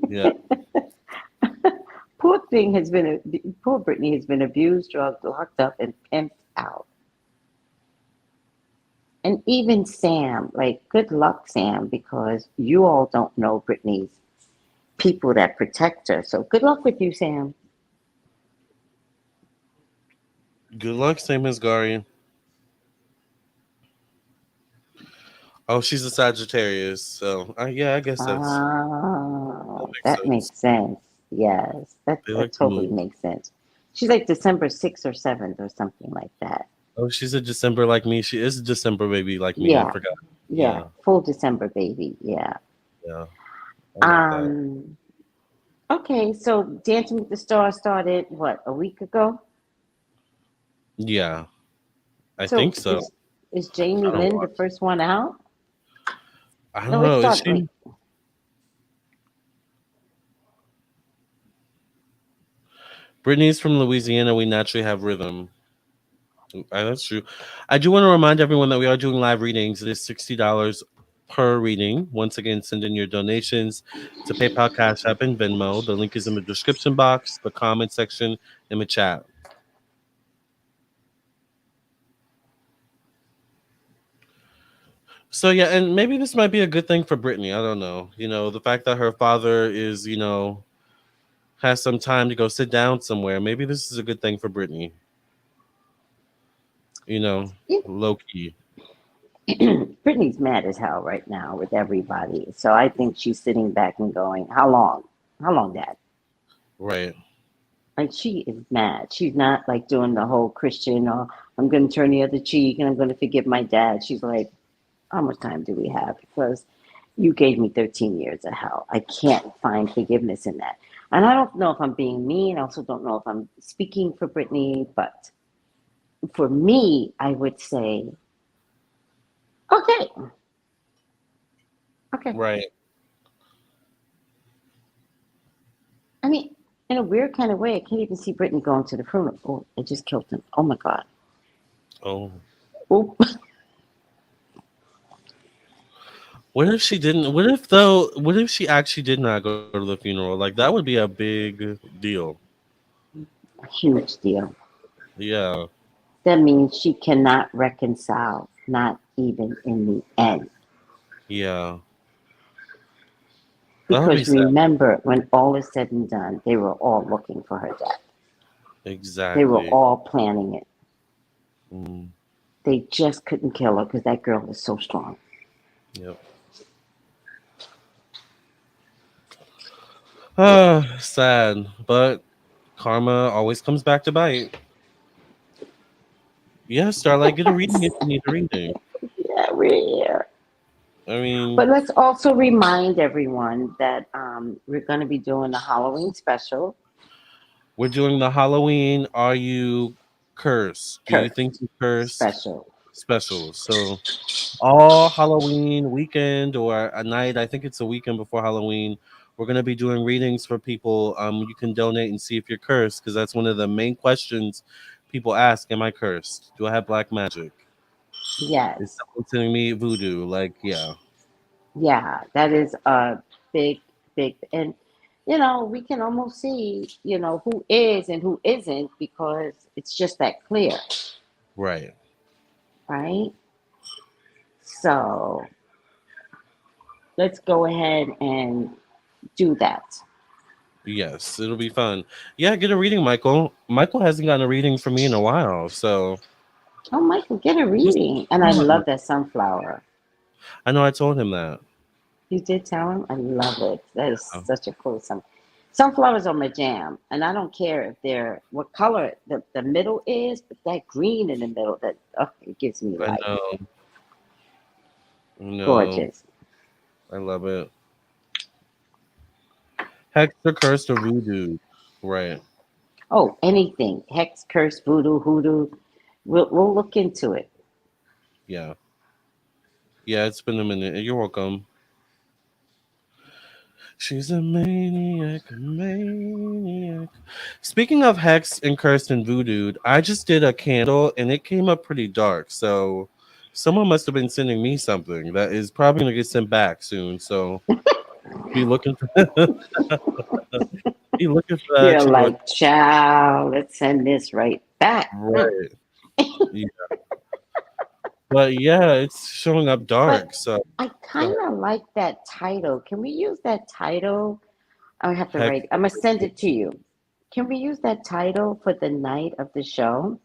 Yeah. Poor Brittany has been abused, drugged, locked up, and pimped out. And even Sam, like, good luck, Sam, because you all don't know Brittany's people that protect her. So good luck with you, Sam. Good luck, same as Gary. Oh, she's a Sagittarius, so yeah, I guess That makes sense. Yes, that they like to totally move. makes sense. She's like December 6th or 7th or something like that. Oh, she's a December like me. She is a December baby like me. I Yeah, forgot. yeah, full December baby. Yeah. Yeah. I like that. Okay, so Dancing with the Stars started what, a week ago? Yeah, I So think so. is Jamie I don't Lynn watch. the first one out? I don't No, it know. Is started. she? Brittany's from Louisiana. We naturally have rhythm. That's true. I do want to remind everyone that we are doing live readings. It is $60 per reading. Once again, send in your donations to PayPal, Cash App, and Venmo. The link is in the description box, the comment section, in the chat. So yeah, and maybe this might be a good thing for Britney. I don't know. The fact that her father is, has some time to go sit down somewhere. Maybe this is a good thing for Britney. Yeah. Low key. Brittany's mad as hell right now with everybody. So I think she's sitting back and going, how long? How long, Dad? Right. Like, she is mad. She's not like doing the whole Christian, or I'm going to turn the other cheek and I'm going to forgive my dad. She's like, how much time do we have? Because you gave me 13 years of hell. I can't find forgiveness in that. And I don't know if I'm being mean. I also don't know if I'm speaking for Britney, but for me, I would say, okay. Right. I mean, in a weird kind of way, I can't even see Britney going to the funeral. Oh, I just killed him. Oh my God. Oh. Oop. What if she didn't? What if she actually did not go to the funeral? Like, that would be a big deal. Huge deal. Yeah. That means she cannot reconcile, not even in the end. Yeah. That would be Because sad. remember, when all is said and done, they were all looking for her death. They were Exactly. all planning it. Mm, They just couldn't kill her because that girl is so strong. yep. Ah, sad, but karma always comes back to bite. Yeah, Starlight, get a reading if you need a reading. Yeah, we're here. I mean, But let's also remind everyone that we're going to be doing a Halloween special. we're doing the Halloween Are You Cursed? Do you think Cursed you cursed? special. Special. So all Halloween weekend or a night, I think it's a weekend before Halloween, we're going to be doing readings for people. You can donate and see if you're cursed, because that's one of the main questions people ask. Am I cursed? Do I have black magic? Is Yes. someone sending me voodoo? Like, yeah. Yeah, that is a big, big, and we can almost see, who is and who isn't because it's just that clear, Right. right? So let's go ahead and do that. Yes, it'll be fun. Yeah, get a reading, Michael. Michael hasn't gotten a reading from me in a while, so Oh, Michael, get a what's reading. And I going on? love that sunflower. I know I told him that. You did tell him? I love it. That is Oh, such a cool sunflowers are my jam. And I don't care if they're what color the middle is, but that green in the middle, it gives me I life. know. I know. Gorgeous. I love it. Hex or cursed or voodoo. Right. Oh, anything. Hex, curse, voodoo, hoodoo. We'll look into it. Yeah. Yeah, it's been a minute. You're welcome. She's a maniac, maniac. Speaking of hex and cursed and voodoo, I just did a candle and it came up pretty dark. So someone must have been sending me something that is probably gonna get sent back soon. So be looking for be looking for that You're at your like, child, let's send this right back. right. Yeah. But yeah, it's showing up But dark. So I kind of like that title. Can we use that title? I have to hex, write. I'm gonna send it to you. Can we use that title for the night of the show?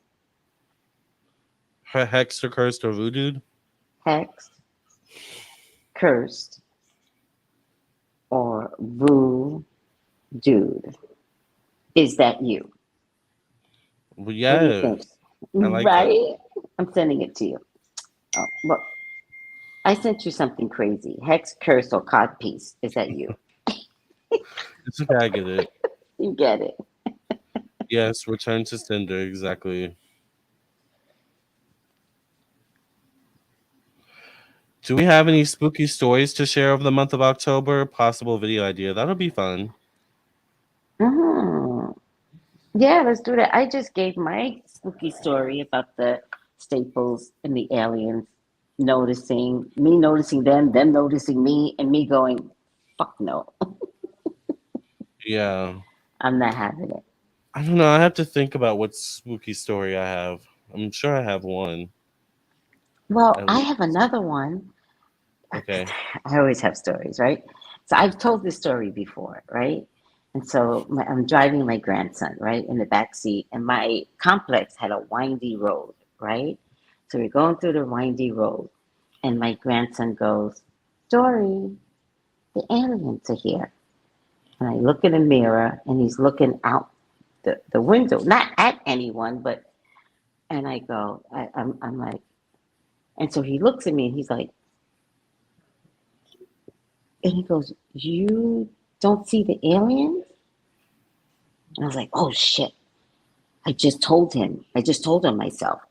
hex or cursed or voodoo. Hex, cursed, or voodoo? Is that you? Well, What do you think? yes, I like that. Right? I'm sending it to you. Oh, well, I sent you something crazy. Hex, curse, or cod piece. Is that you? It's okay, I get it. You get it. Yes, return to sender, exactly. Do we have any spooky stories to share of the month of October? Possible video idea. That'll be fun. Hmm. Yeah, let's do that. I just gave my spooky story about the staples and the aliens noticing them noticing me, and me going, fuck no, Yeah. I'm not having it. I don't know. I have to think about what spooky story I have. I'm sure I have one. Well, At I least. have another one. Okay. I always have stories, right? So I've told this story before, right? And so I'm driving my grandson, right, in the back seat, and my complex had a windy road, right? So we're going through the windy road, and my grandson goes, Dory, the aliens are here. And I look in the mirror, and he's looking out the window, not at anyone, but, and I go, I'm like, and so he looks at me, and he's like, and he goes, you don't see the aliens? And I was like, oh shit. I just told him. I just told him myself.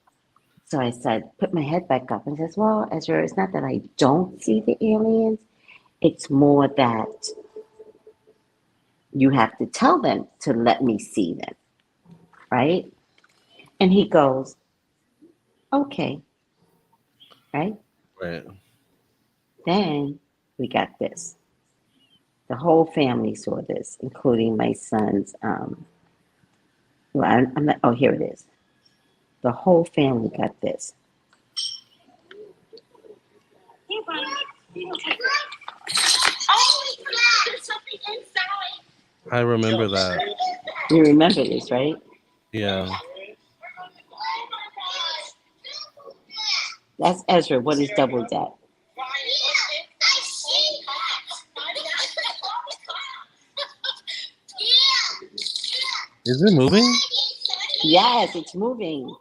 So I said, put my head back up and says, well, Ezra, it's not that I don't see the aliens. It's more that you have to tell them to let me see them. Right? And he goes, okay. Right? Right. Then we got this. The whole family saw this, including my son's. Well, I'm not. Oh, here it is. The whole family got this. I remember that. You remember this, right? Yeah. That's Ezra. What is double deck? Is it moving? Yes, it's moving.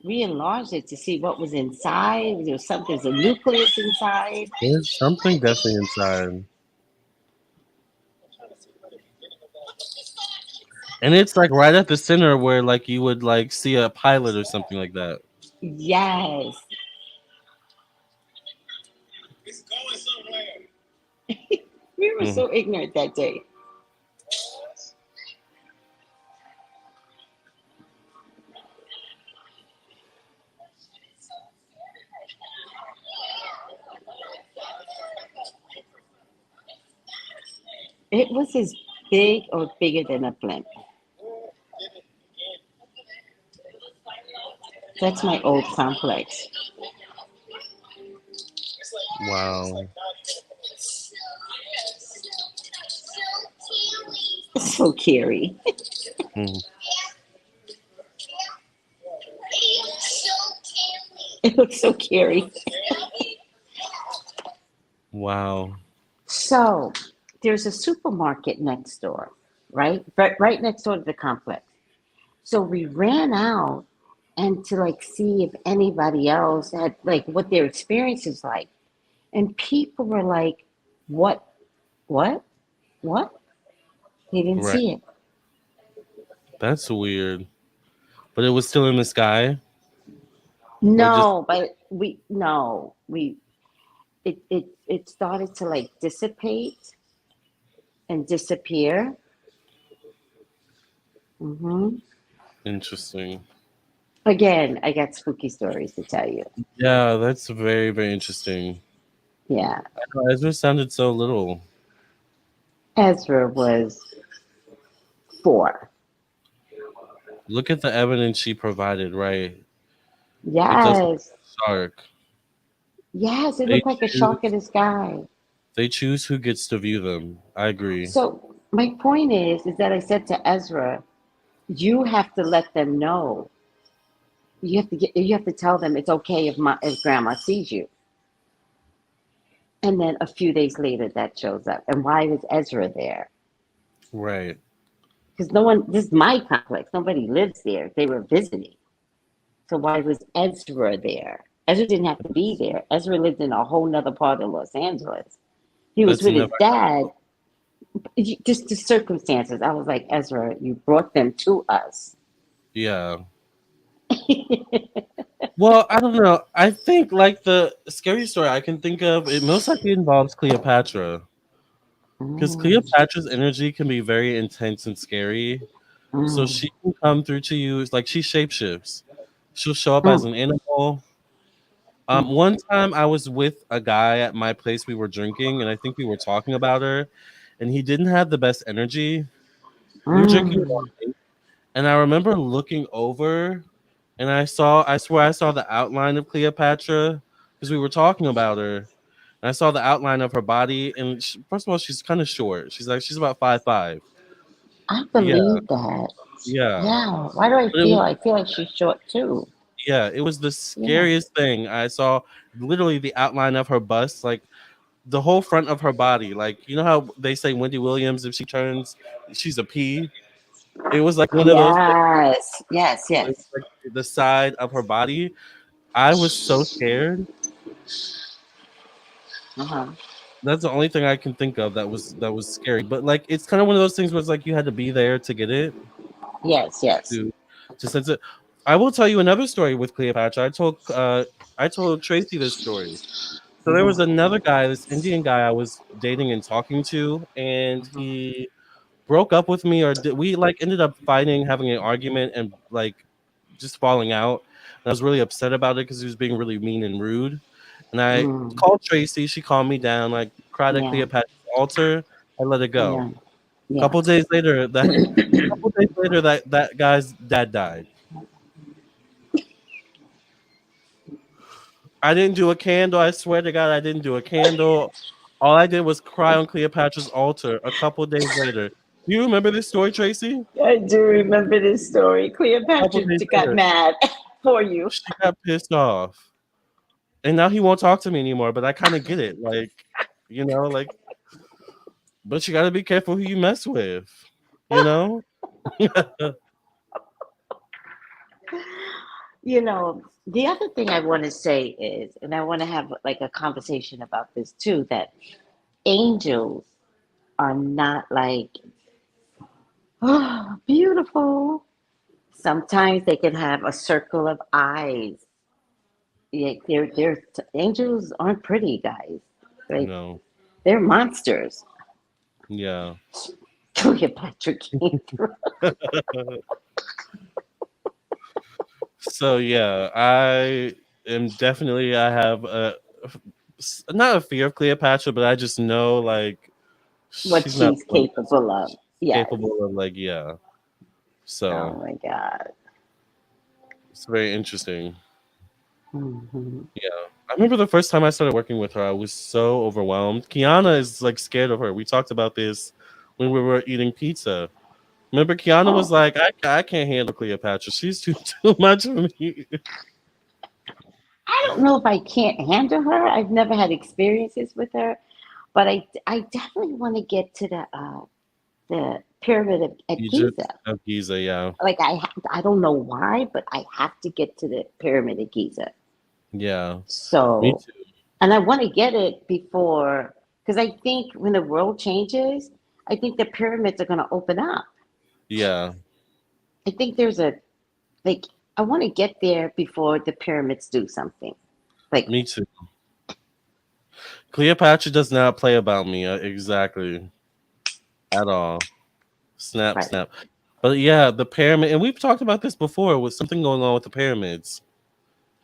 We enlarged it to see what was inside. There was something. There's a nucleus inside. There's something definitely inside. And it's like right at the center where like you would like see a pilot or something like that. Yes. We were Mhm. so ignorant that day. It was as big or bigger than a blimp. That's my old complex. Wow. So Carrie. Mhm. It looks so Carrie. Wow. So there's a supermarket next door, right? Right next door to the complex. So we ran out and to like see if anybody else had like what their experience is like. And people were like, what, what, what? They didn't Right. see it. That's weird. But it was still in the sky or just No, but we it started to like dissipate and disappear. hmm interesting. Again, I got spooky stories to tell you. Yeah, that's very, very interesting. Yeah, I know Ezra sounded so little. Ezra was 4. Look at the evidence she provided, right? It does look Yes, like a shark. yes, it They looked like a shark in choose the sky. they choose who gets to view them. I agree. So my point is that I said to Ezra, you have to let them know. You have to tell them it's okay if grandma sees you. And then a few days later that shows up. And why was Ezra there? Right. Because no one, this is my complex. Nobody lives there. They were visiting. So why was Ezra there? Ezra didn't have to be there. Ezra lived in a whole nother part of Los Angeles. He was That's with his never dad. Just the circumstances. I was like, Ezra, you brought them to us. yeah. Well, I don't know. I think like the scary story I can think of, it most likely involves Cleopatra. Because Mm, Cleopatra's energy can be very intense and scary. So mm, she can come through to you. It's like she shapeshifts. She'll show up as mm, an animal. mm, One time I was with a guy at my place. We were drinking, and I think we were talking about her, and he didn't have the best energy. We were drinking mm. wine, and I remember looking over, and I swear I saw the outline of Cleopatra because we were talking about her. And I saw the outline of her body, and first of all, she's kind of short. She's about 5'5". I Yeah, believe that. yeah. Yeah. Why do I But it feel? was I feel like she's short too. yeah, it was the Yeah. scariest thing. I saw literally the outline of her bust, like the whole front of her body. Like you know how they say Wendy Williams, if she turns, she's a P. It was like one of those things. Yes. Yes. It was Yes. like the side of her body. I was so scared. Uh-huh. That's the only thing I can think of that was scary. But like it's kind of one of those things where it's like you had to be there to get it Yes. Yes. to to sense it. I will tell you another story with Cleopatra. I told Tracy this story. So there was Mm-hmm. another guy, this Indian guy I was dating and talking to, and Mm-hmm. he broke up with me, or we like ended up fighting, having an argument, and like just falling out. And I was really upset about it because he was being really mean and rude. And I Mm. called Tracy. She calmed me down. Like cried at Yeah. Cleopatra's altar. I let it go. Yeah. Yeah. Couple days later, that guy's dad died. I didn't do a candle. I swear to God, I didn't do a candle. All I did was cry on Cleopatra's altar. A couple days later, You remember this story, Tracy? I do remember this story. A couple Cleopatra days got later, mad for you. she got pissed off, and now he won't talk to me anymore. But I kind of get it, like, like. But you got to be careful who you mess with, you know. The other thing I want to say is, and I want to have like a conversation about this too, that angels are not like, oh, beautiful. Sometimes they can have a circle of eyes. Yeah, they're angels aren't pretty, guys. Like No, they're monsters. yeah. Cleopatra came through. So yeah, I am definitely. I have not a fear of Cleopatra, but I just know like What she's not she's one of us. capable of. She's Yes. capable of like yeah. Oh So my God. it's very interesting. Hmm. Yeah. I remember the first time I started working with her, I was so overwhelmed. Kiana is like scared of her. We talked about this when we were eating pizza. Remember, Kiana was Oh, like, I can't handle Cleopatra. She's too much for me. I don't know if I can't handle her. I've never had experiences with her, but I definitely want to get to the pyramid at Egypt Giza. of Giza, yeah. Like I don't know why, but I have to get to the pyramid at Giza. Yeah. Me So, too. and I want to get it before, because I think when the world changes, I think the pyramids are going to open up. Yeah. I think there's like, I want to get there before the pyramids do something. Like, Me too. Cleopatra does not play about me exactly at all. Snap, right. snap. But yeah, the pyramid, and we've talked about this before with something going on with the pyramids.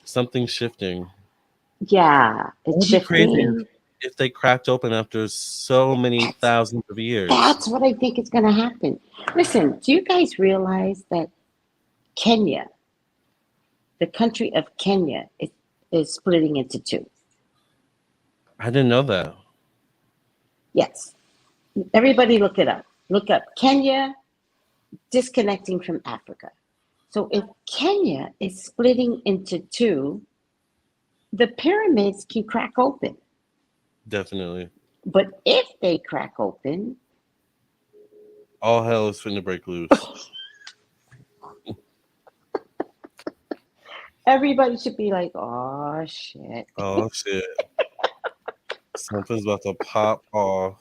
Something shifting. Yeah, It it's would be crazy shifting. if they cracked open after so many That's thousands of years. that's what I think is going to happen. Listen, do you guys realize that Kenya, the country of Kenya, is splitting into two? I didn't know that. Yes. Everybody look it up. Look up Kenya disconnecting from Africa. So if Kenya is splitting into two, the pyramids can crack open. Definitely. But if they crack open, All hell is finna break loose. everybody should be like, oh shit. Oh shit. Something's about to pop off.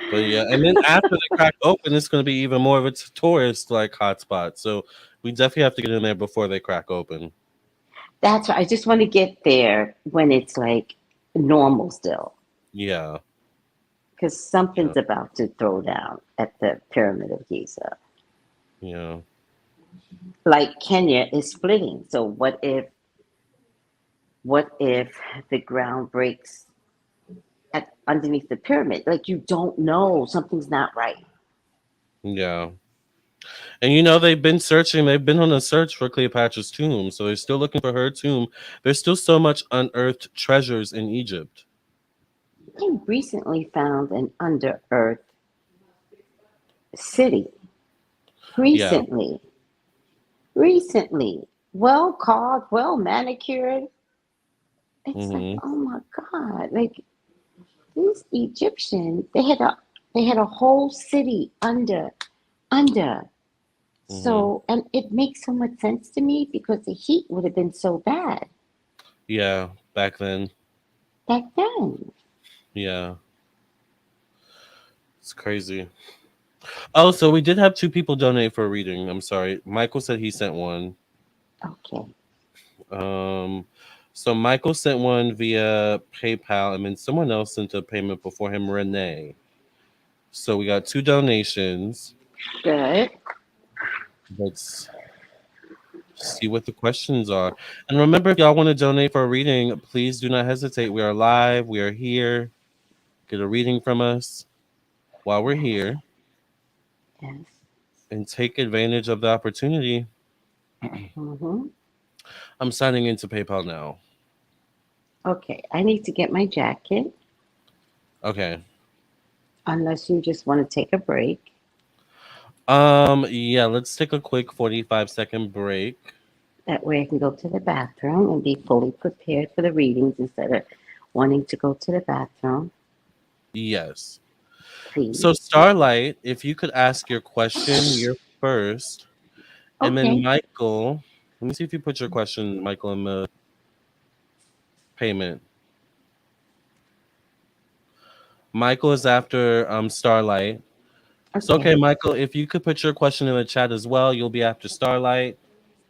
But yeah, and then after they crack open, it's going to be even more of a tourist like hotspot. So we definitely have to get in there before they crack open. That's why I just want to get there when it's like normal still. Yeah, Because yeah, something's about to throw down at the Pyramid of Giza. yeah. Like Kenya is splitting. So what if the ground breaks underneath the pyramid? Like you don't know. Something's not right. Yeah. And they've been searching, they've been on a search for Cleopatra's tomb. So they're still looking for her tomb. There's still so much unearthed treasures in Egypt. They recently found an under earth city. Yeah. Recently. Recently. Well carved, well manicured. It's like, Hmm. oh my God. Like these Egyptians, they had a whole city under. Hmm. So, and it makes so much sense to me because the heat would have been so bad Yeah, back then. back then. Yeah, it's crazy. Oh, so we did have two people donate for a reading. I'm sorry. Michael said he sent one. Okay. Um, so Michael sent one via PayPal, and then someone else sent a payment before him, Renee. So we got two donations. Good. Let's see what the questions are. And remember, if y'all want to donate for a reading, please do not hesitate. We are live. We are here. Get a reading from us while we're Yes. here Yes. and take advantage of the opportunity. Mm-hmm. I'm signing into PayPal now. Okay. I need to get my jacket. Okay. Unless you just want to take a break. Yeah, let's take a quick 45-second break. That way I can go to the bathroom and be fully prepared for the readings instead of wanting to go to the bathroom. Yes. So, Please. Starlight, if you could ask your question, you're first. And then Okay. Michael, let me see if you put your question, Michael, in the payment. Michael is after Starlight. So, okay, Okay. Michael, if you could put your question in the chat as well, you'll be after Starlight.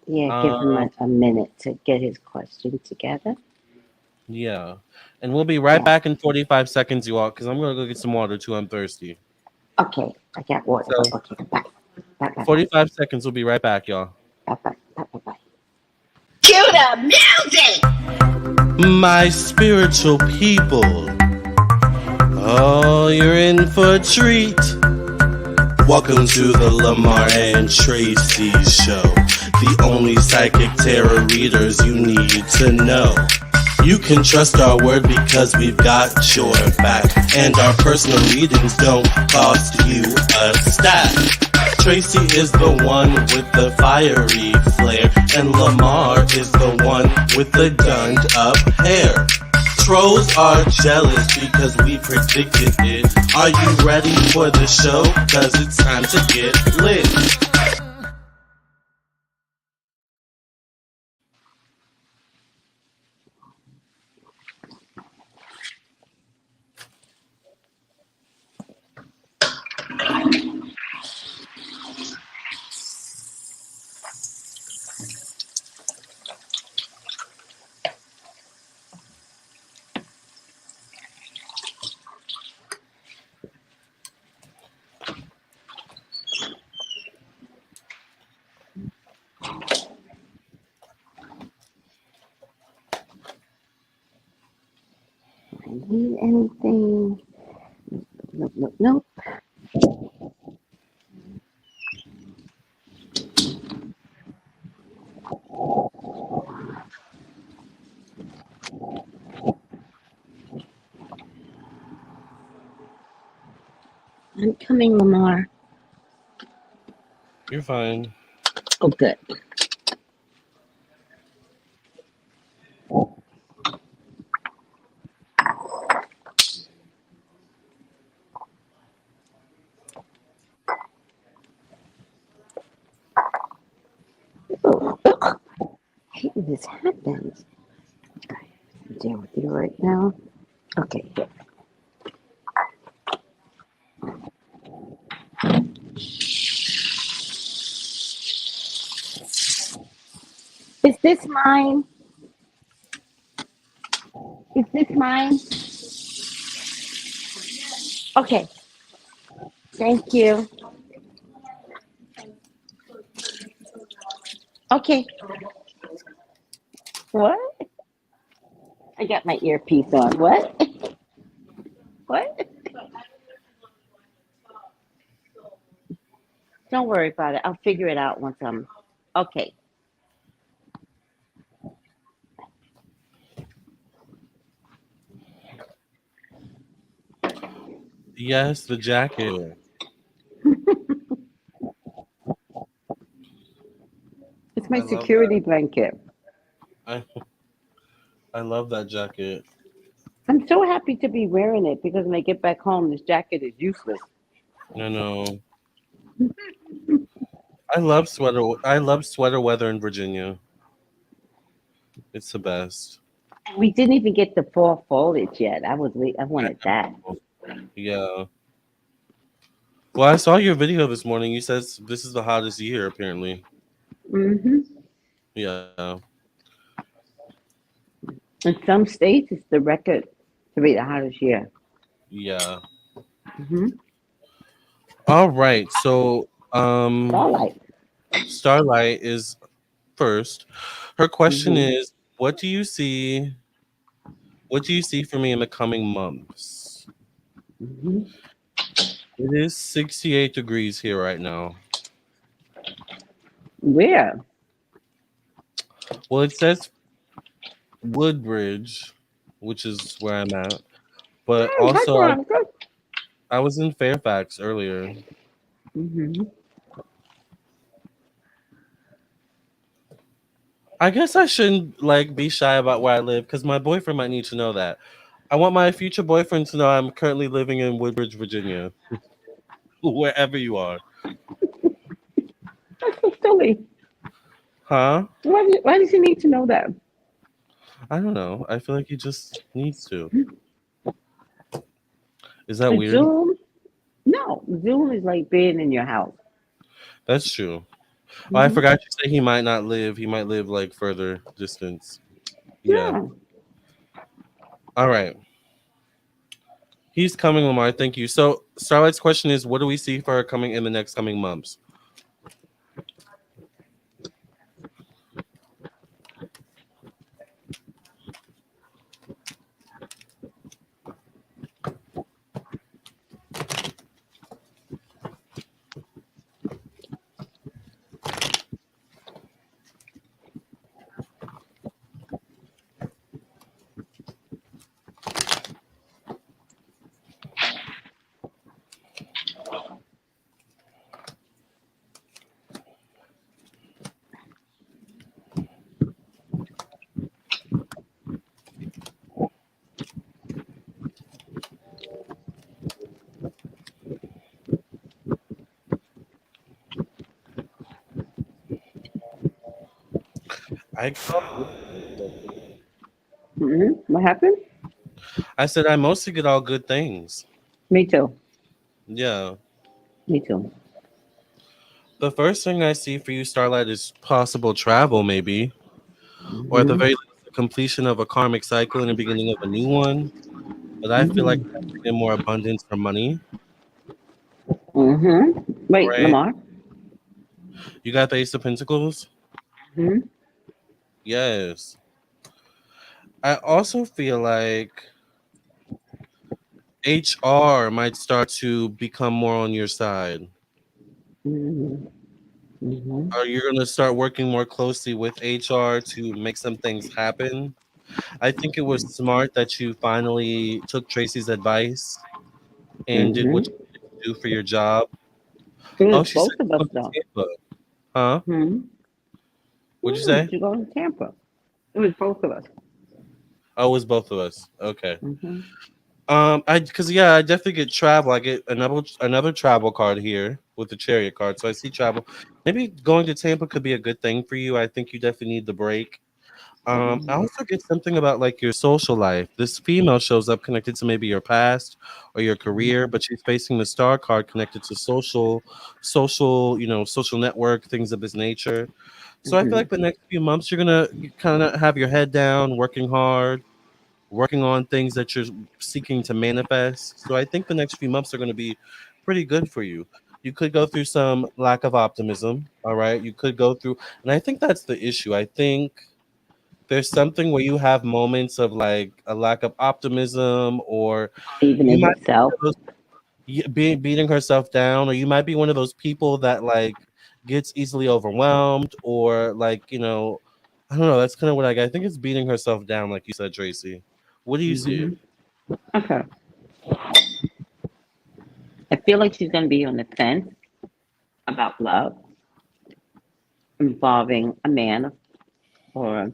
Yeah, give him Um, a minute to get his question together. yeah. And we'll be right Yeah. back in 45 seconds, you all, because I'm going to go get some water too. I'm thirsty. Okay. I got water. So, Okay. Bye. Bye. Bye. Bye. 45 seconds, we'll be right back, y'all. Bye. Bye. Bye. Bye. Bye. Cue the music! My spiritual people. Oh, you're in for a treat. Welcome to the Lamarr and Tracey show. The only psychic tarot readers you need to know. You can trust our word because we've got your back. And our personal readings don't cost you a stack. Tracey is the one with the fiery flare, and Lamarr is the one with the gunned up hair. Trolls are jealous because we predicted it. Are you ready for the show? Cause it's time to get lit. I need anything? Nope. Nope. Nope. I'm coming, Lamar. You're fine. Oh, good. Oh, I hate when this happens. I'm deal with you right now. Okay. Here. Is this mine? Is this mine? Okay. Thank you. Okay. What? I got my earpiece on. What? What? Don't worry about it. I'll figure it out once I'm okay. Yes, the jacket. It's I my love that. security blanket. I, I love that jacket. I'm so happy to be wearing it because when I get back home, this jacket is useless. I know. I love sweater weather in Virginia. It's the best. We didn't even get the fall foliage yet. I I wanted that. know. Yeah. Well, I saw your video this morning. You said this is the hottest year, apparently. Hmm. Yeah. In some states, it's the record to be the hottest year. Yeah. Hmm. All right. So, Starlight. Starlight is first. Her question Hmm. is, what do you see for me in the coming months? Hmm. It is 68 degrees here right now. Where? Well, it says Woodbridge, which is where I'm at. But Hi, also Veronica. I was in Fairfax earlier. Mm-hmm. I guess I shouldn't like be shy about where I live because my boyfriend might need to know that. I want my future boyfriend to know I'm currently living in Woodbridge, Virginia, wherever you are. That's so silly. Huh? Why does he need to know that? I don't know. I feel like he just needs to. Is that A weird? Zoom? No, Zoom is like being in your house. That's true. Oh, I Hmm. forgot you said he might not live. He might live like further distance. Yeah. No. All right. He's coming, Lamar. Thank you. So, Starlight's question is, what do we see for her coming in the next coming months? I What happened? I said I mostly get all good things. Me too. Yeah. Me too. The first thing I see for you, Starlight, is possible travel, maybe, or at the Hmm. very least, the completion of a karmic cycle and the beginning of a new one. But I feel like Hmm. that's bringing more abundance for money, Hmm. Wait, right? Lamar. You got the Ace of Pentacles. Hmm. Yes. I also feel like HR might start to become more on your side. Hmm. Hmm. Are you going to start working more closely with HR to make some things happen? I think it was smart that you finally took Tracy's advice and did what Hmm. you needed to do for your job. It was Oh, she said both of she's us going though. to Tampa. Huh? Hmm. What'd you say? To go to Tampa. It was both of us. Oh, it was both of us. Okay. Hmm. I because yeah, I definitely get travel. I get another travel card here with the chariot card. So I see travel. Maybe going to Tampa could be a good thing for you. I think you definitely need the break. I also get something about like your social life. This female shows up connected to maybe your past or your career, but she's facing the star card connected to social network, things of this nature. So I feel Hmm. like the next few months you're gonna kind of have your head down, working hard, working on things that you're seeking to manifest. So I think the next few months are going to be pretty good for you. You could go through some lack of optimism, all right? You could go through, and I think that's the issue. I think there's something where you have moments of like a lack of optimism, or Even you in might be one yourself. of those beating herself down, or you might be one of those people that like gets easily overwhelmed, or like I don't know. That's kind of what I think it's beating herself down, like you said, Tracy. What do you see? Hmm. Okay. I feel like she's going to be on the fence about love involving a man or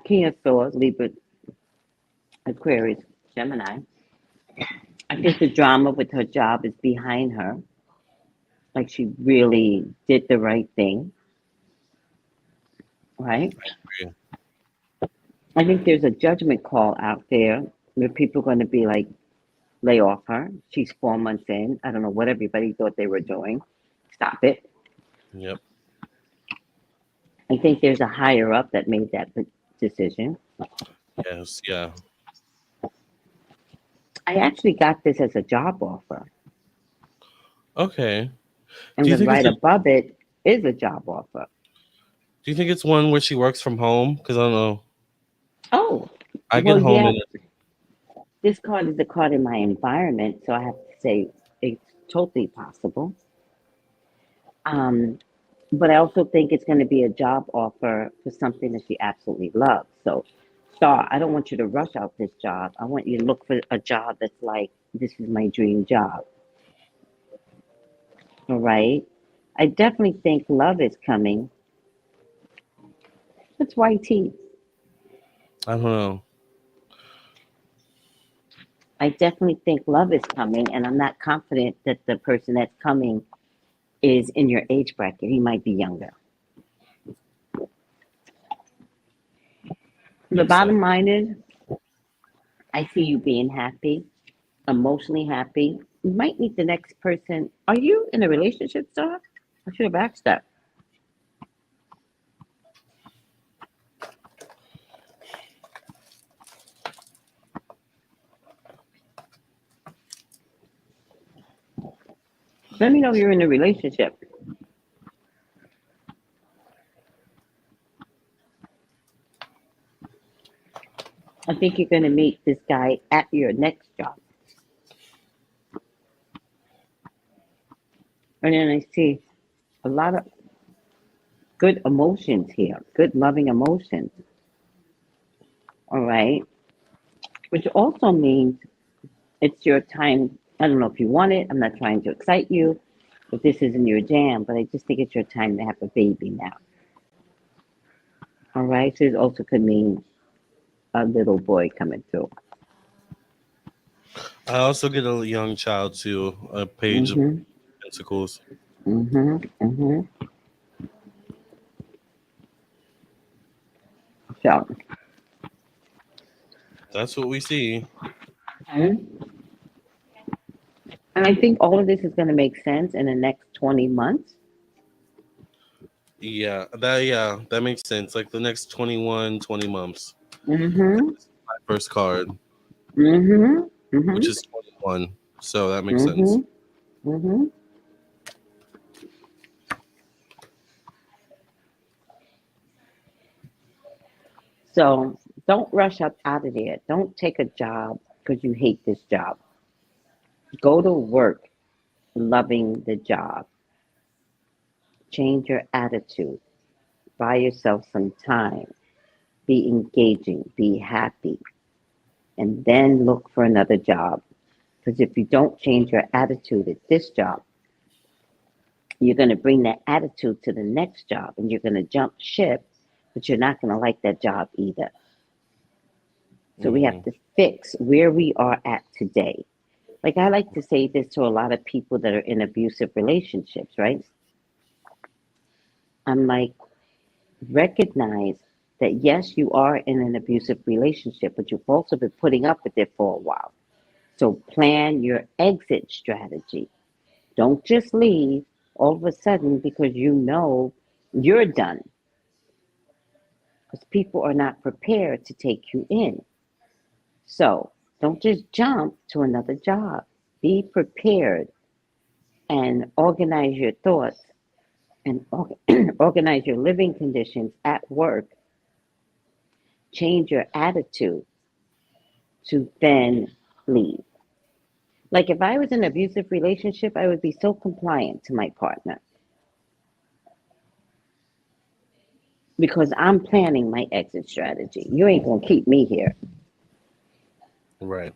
King of Swords, Libra, Aquarius, Gemini. I think the drama with her job is behind her. Like she really did the right thing, right? Yeah. I think there's a judgment call out there where people are going to be like, lay off her. She's 4 months in. I don't know what everybody thought they were doing. Stop it. Yep. I think there's a higher up that made that decision. Yes. Yeah. I actually got this as a job offer, Okay. and Do you then think it's right a, above it is a job offer. do you think it's one where she works from home? Because I don't know. Oh, I get well, home yeah, and this card is a card in my environment, so I have to say it's totally possible. Um, but I also think it's going to be a job offer for something that she absolutely loves. So, Star, I don't want you to rush out this job. I want you to look for a job that's like this is my dream job. All right. I definitely think love is coming. It's white tea. I don't know. I definitely think love is coming, and I'm not confident that the person that's coming is in your age bracket. He might be younger. The Makes sense. bottom line is, I see you being happy, emotionally happy. You might meet the next person. Are you in a relationship, sir? I should have asked that. Let me know if you're in a relationship. I think you're going to meet this guy at your next job. And then I see a lot of good emotions here, good loving emotions. All right. Which also means it's your time. I don't know if you want it. I'm not trying to excite you, if this isn't your jam, but I just think it's your time to have a baby now. All right. So it also could mean a little boy coming through. I also get a young child too. A page of Mm-hmm. pentacles. Mm-hmm. Mm-hmm. So, That's what we see. and I think all of this is going to make sense in the next 20 months. Yeah, that makes sense. Like the next 21, 20 months. Mm-hmm. My first card, Mm-hmm. Mm-hmm. which is 21. So that makes sense. Mm-hmm. Mm-hmm. So don't rush up out of there. Don't take a job because you hate this job. Go to work loving the job. Change your attitude. Buy yourself some time. Be engaging. Be happy. And then look for another job. Because if you don't change your attitude at this job, you're going to bring that attitude to the next job and you're going to jump ship, but you're not going to like that job either. So we have Hmm. to fix where we are at today. Like I like to say this to a lot of people that are in abusive relationships, right? I'm like, recognize that yes, you are in an abusive relationship, but you've also been putting up with it for a while. So plan your exit strategy. Don't just leave all of a sudden because you know you're done. Because people are not prepared to take you in. So don't just jump to another job. Be prepared and organize your thoughts and organize your living conditions at work. Change your attitude to then leave. Like if I was in an abusive relationship, I would be so compliant to my partner because I'm planning my exit strategy. You ain't gonna keep me here. Right.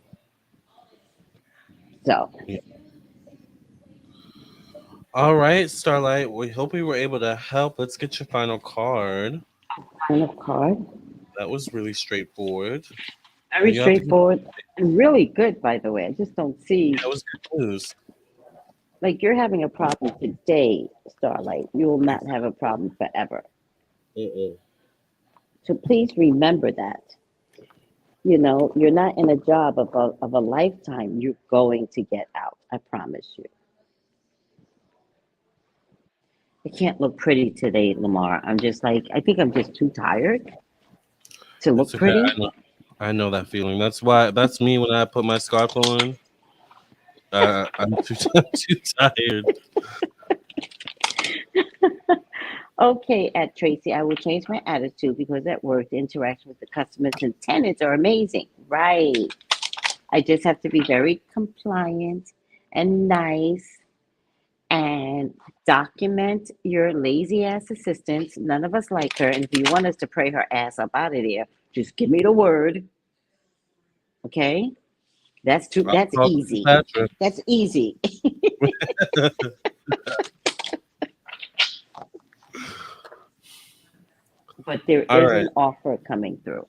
So, Yeah. All right, Starlight. We hope we were able to help. Let's get your final card. final card. That was really straightforward. Very You have to. straightforward and really good, by the way. I just don't see That was good news. like you're having a problem today, Starlight. You will not have a problem forever. Mm-mm. So please remember that. You know, you're not in a job of a lifetime. You're going to get out. I promise you. I can't look pretty today, Lamar. I'm just like, I think I'm just too tired to It's look okay. pretty. I know that feeling. That's why. That's me when I put my scarf on. I'm too, I'm too tired. Okay, at Tracy, I will change my attitude because at work, the interaction with the customers and tenants are amazing. Right. I just have to be very compliant and nice and document your lazy ass assistants. None of us like her. And if you want us to pray her ass up out of there, just give me the word. Okay? That's true. I'll That's call easy. Patrick. That's easy. But there All is right. an offer coming through.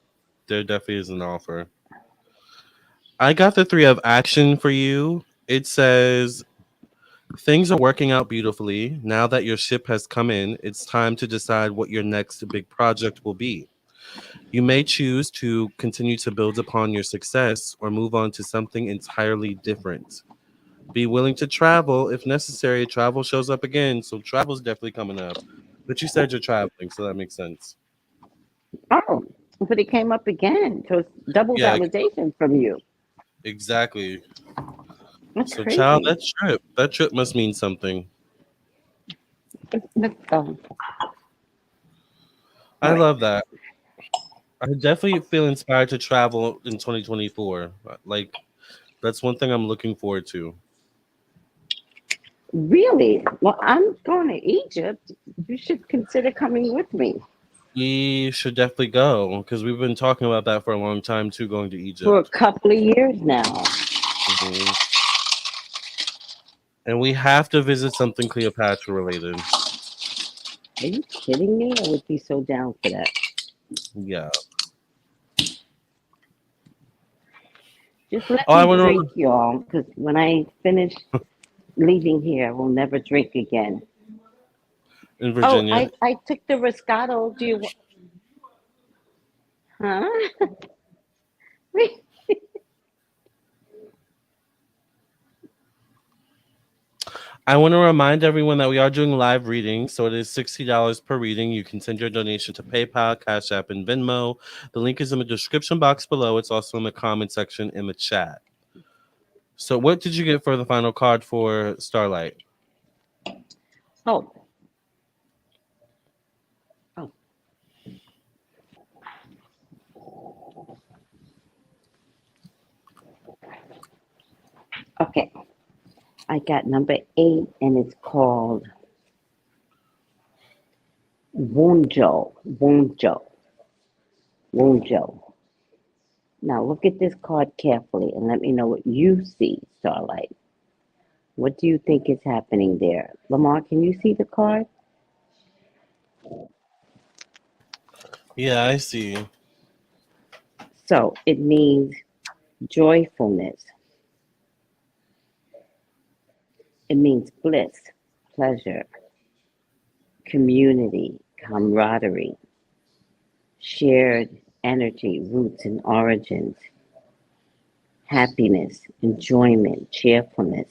There definitely is an offer. I got the 3 of action for you. It says things are working out beautifully. Now that your ship has come in, it's time to decide what your next big project will be. You may choose to continue to build upon your success or move on to something entirely different. Be willing to travel if necessary. Travel shows up again, so travel's definitely coming up. But you said you're traveling, so that makes sense. Oh, but it came up again. So it's double Yeah, validation from you. exactly. That's So, child, crazy. that trip must mean something. Let's go. All I right. love that. I definitely feel inspired to travel in 2024. Like, that's one thing I'm looking forward to. Really? Well, I'm going to Egypt. You should consider coming with me We should definitely go because we've been talking about that for a long time too, going to for a Egypt. couple of years now. Mhm. And we have to visit something Cleopatra related. Are you kidding me? I would be so down for that. Yeah. Just let Oh, I me went drink, on y'all, because when I finish leaving here, I will never drink again. in Oh, Virginia. I took the Riscato. Do you, huh? I want to remind everyone that we are doing live readings, so it is $60 per reading. You can send your donation to PayPal, Cash App, and Venmo. The link is in the description box below. It's also in the comment section in the chat. So, what did you get for the final card for Starlight? Oh, oh, okay. I got number 8, and it's called Wonjo. Wonjo. Wonjo. Now look at this card carefully and let me know what you see, Starlight. What do you think is happening there? Lamarr, can you see the card? Yeah, I see. So it means joyfulness. It means bliss, pleasure, community, camaraderie, shared energy, roots and origins, happiness, enjoyment, cheerfulness,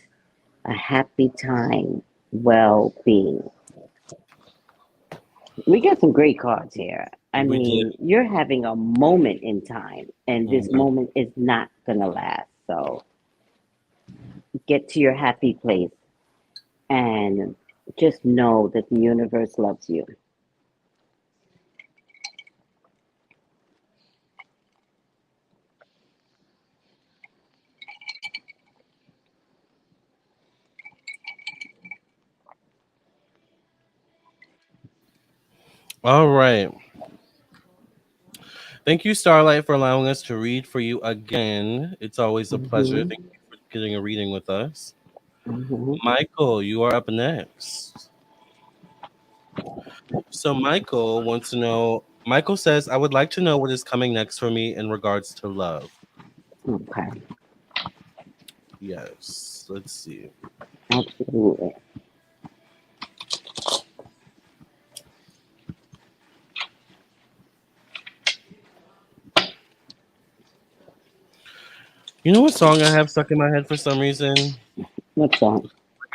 a happy time, well being. We got some great cards here. I We did. mean, you're having a moment in time, and this Mhm. moment is not going to last. So get to your happy place and just know that the universe loves you. All right. Thank you, Starlight, for allowing us to read for you again. It's always a pleasure. Hmm. Thank you for getting a reading with us. Hmm. Michael, you are up next. So, Michael wants to know. Michael says, I would like to know what is coming next for me in regards to love. Okay, Yes. Let's see. absolutely. You know what song I have stuck in my head for some reason? What's that?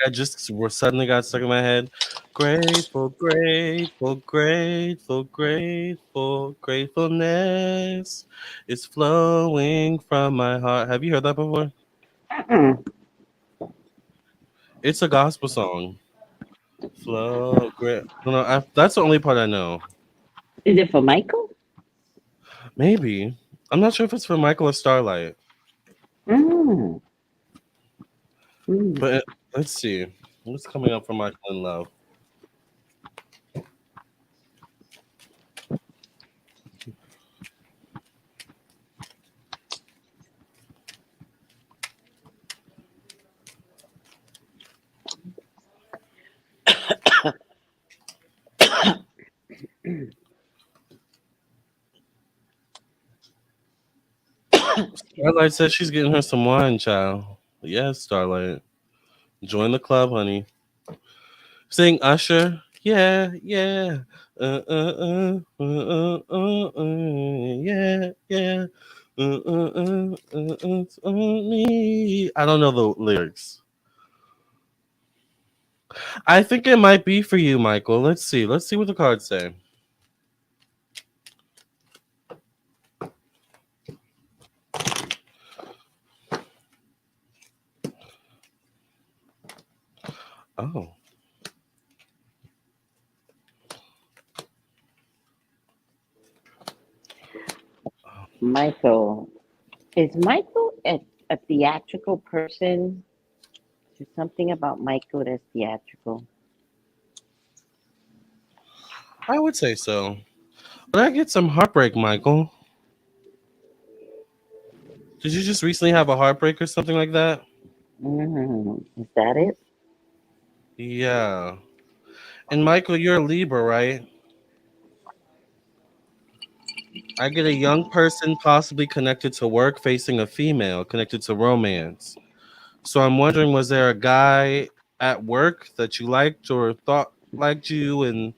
I just suddenly got stuck in my head. Grateful, grateful, grateful, grateful, gratefulness is flowing from my heart. Have you heard that before? Mm-mm. It's a gospel song. Flow, great. No, no, that's the only part I know. Is it for Michael? Maybe. I'm not sure if it's for Michael or Starlight. Mm. Mm. But let's see. What's coming up for Michael in love? Starlight says she's getting her some wine, child. Yes, Starlight. Join the club, honey. Sing Usher. Yeah, yeah. Yeah, yeah. It's on me. I don't know the lyrics. I think it might be for you, Michael. Let's see. Let's see what the cards say. Oh. Michael. Is Michael a theatrical person? There's something about Michael that's theatrical. I would say so. But I get some heartbreak, Michael. Did you just recently have a heartbreak or something like that? Is that it? Yeah. And Michael, you're a Libra, right? I get a young person possibly connected to work facing a female connected to romance. So I'm wondering, was there a guy at work that you liked or thought liked you? And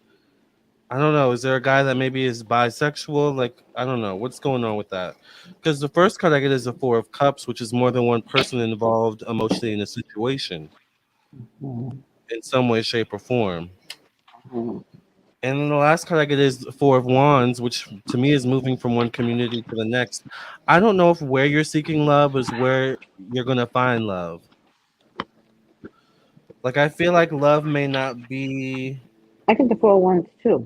I don't know, is there a guy that maybe is bisexual? Like, I don't know. What's going on with that? Because the first card I get is a Four of Cups, which is more than one person involved emotionally in a situation Mm-hmm. in some way, shape, or form. Mm-hmm. And then the last card I get is Four of Wands, which to me is moving from one community to the next. I don't know if where you're seeking love is where you're gonna find love. Like I feel like love may not be. I think the 4 ones too.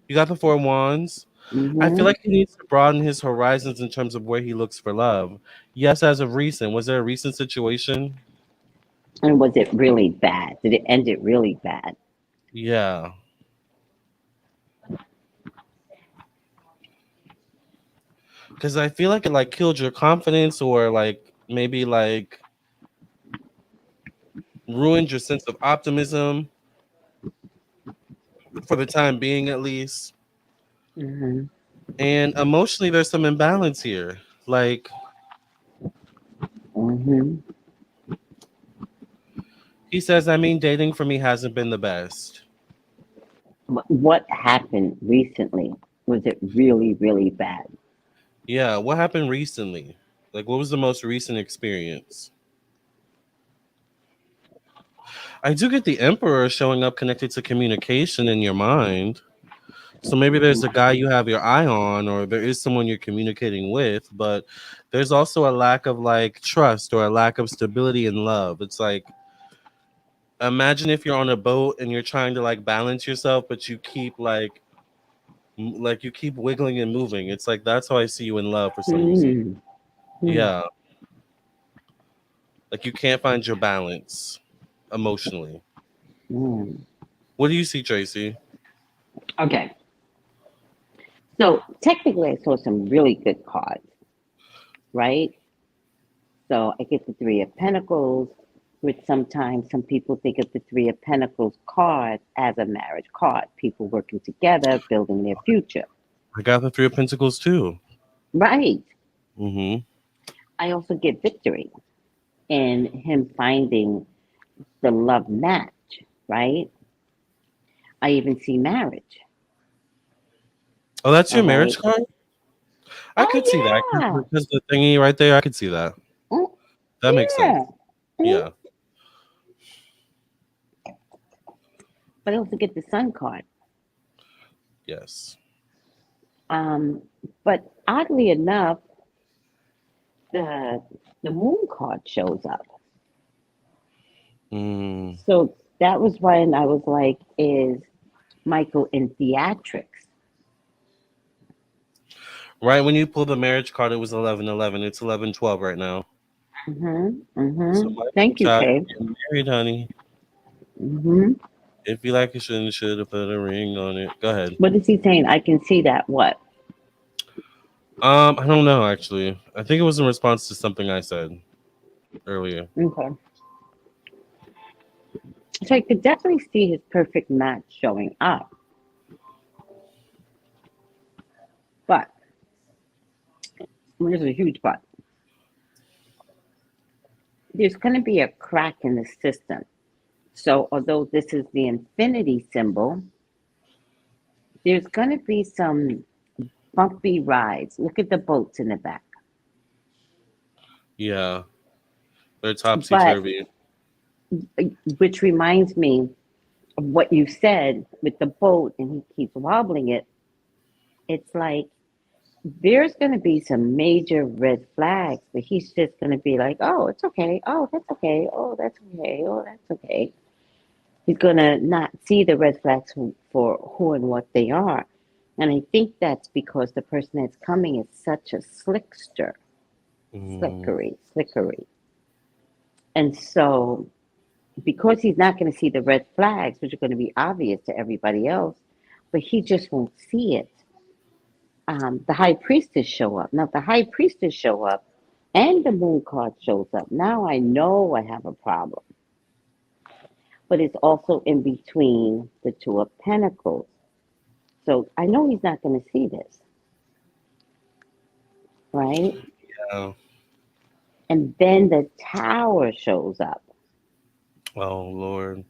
You got the Four of Wands. I feel Mm-hmm. like he needs to broaden his horizons in terms of where he looks for love. Yes, as of recent, was there a recent situation? And was it really bad? Did it end it really bad? Yeah, because I feel like it like killed your confidence or like maybe like ruined your sense of optimism for the time being, at least. Mm-hmm. And emotionally, there's some imbalance here. Like Mm-hmm. he says, I mean, dating for me hasn't been the best. What happened recently? Was it really, really bad? Yeah, what happened recently? Like, what was the most recent experience? I do get the Emperor showing up connected to communication in your mind. So maybe there's a guy you have your eye on, or there is someone you're communicating with, but there's also a lack of like trust or a lack of stability in love. It's like, imagine if you're on a boat and you're trying to like balance yourself, but you keep like you keep wiggling and moving. It's like that's how I see you in love for some reason. Mm-hmm. Yeah, like you can't find your balance emotionally. Mm-hmm. What do you see, Tracy? Okay. So technically, I saw some really good cards, right? So I get the Three of Pentacles, which sometimes some people think of the Three of Pentacles card as a marriage card, people working together, building their future. I got the Three of Pentacles too. Right. Mm-hmm. I also get victory in him finding the love match, right? I even see marriage. Oh, that's All your right. marriage card. I could see that Oh yeah. because the thingy right there. I could see that. Mm, That makes sense. yeah. Mm. Yeah. But I also get the sun card. Yes. Um, but oddly enough, the the moon card shows up. Mm. So that was when I was like, is Michael in theatrics? Right when you pull the marriage card, it was 11-11. It's 11-12 right now. So Michael, Thank you, child, Kay. you're getting married, honey. hmm If you like it, should have put a ring on it. Go ahead. What is he saying? I can see that. What? I don't know actually. I think it was in response to something I said earlier. Okay. So I could definitely see his perfect match showing up. There's a huge but. There's going to be a crack in the system. So, although this is the infinity symbol, there's going to be some bumpy rides. Look at the boats in the back. Yeah, they're topsy But, turvy. which reminds me of what you said with the boat, and he keeps wobbling it. It's like there's going to be some major red flags, but he's just going to be like, oh, it's okay. Oh, that's okay. Oh, that's okay. Oh, that's okay. He's going to not see the red flags for who and what they are. And I think that's because the person that's coming is such a slickster, slickery. And so, because he's not going to see the red flags, which are going to be obvious to everybody else, but he just won't see it. The high priestess show up. Now, if the high priestess show up and the moon card shows up, now I know I have a problem. But it's also in between the two of pentacles. So I know he's not going to see this, right? Yeah. And then the tower shows up. Oh Lord,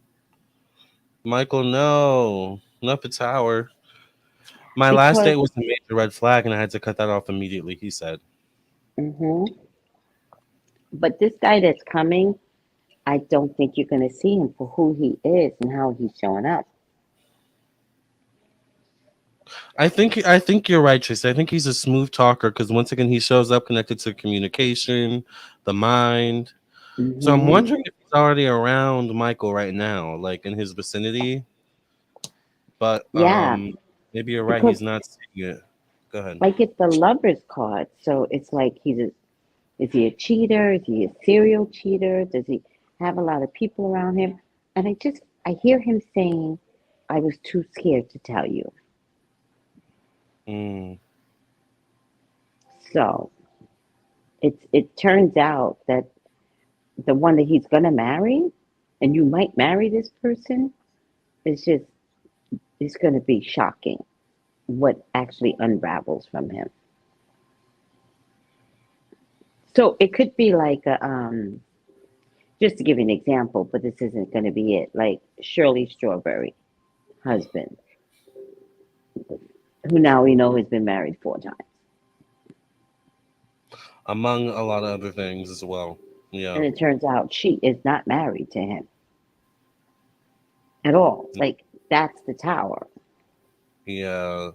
Michael, no, not the tower. My last Because, date was a major red flag, and I had to cut that off immediately. He said. but this guy that's coming, I don't think you're going to see him for who he is and how he's showing up. I think you're right, Tracy. I think he's a smooth talker because once again he shows up connected to communication, the mind. So I'm hmm wondering if he's already around Michael right now, like in his vicinity. But Yeah, maybe you're right. because He's not seeing it. Go ahead. I get the lover's card, so it's like is he a cheater? Is he a serial cheater? Does he have a lot of people around him? And I hear him saying, I was too scared to tell you. Mm. So it turns out that the one that he's gonna marry, and you might marry this person, it's gonna be shocking what actually unravels from him. So it could be like just to give you an example, but this isn't gonna be it, like Shirley Strawberry husband, who now we know has been married 4 times. Among a lot of other things as well. Yeah. And it turns out she is not married to him at all. Like, that's the tower. Yeah.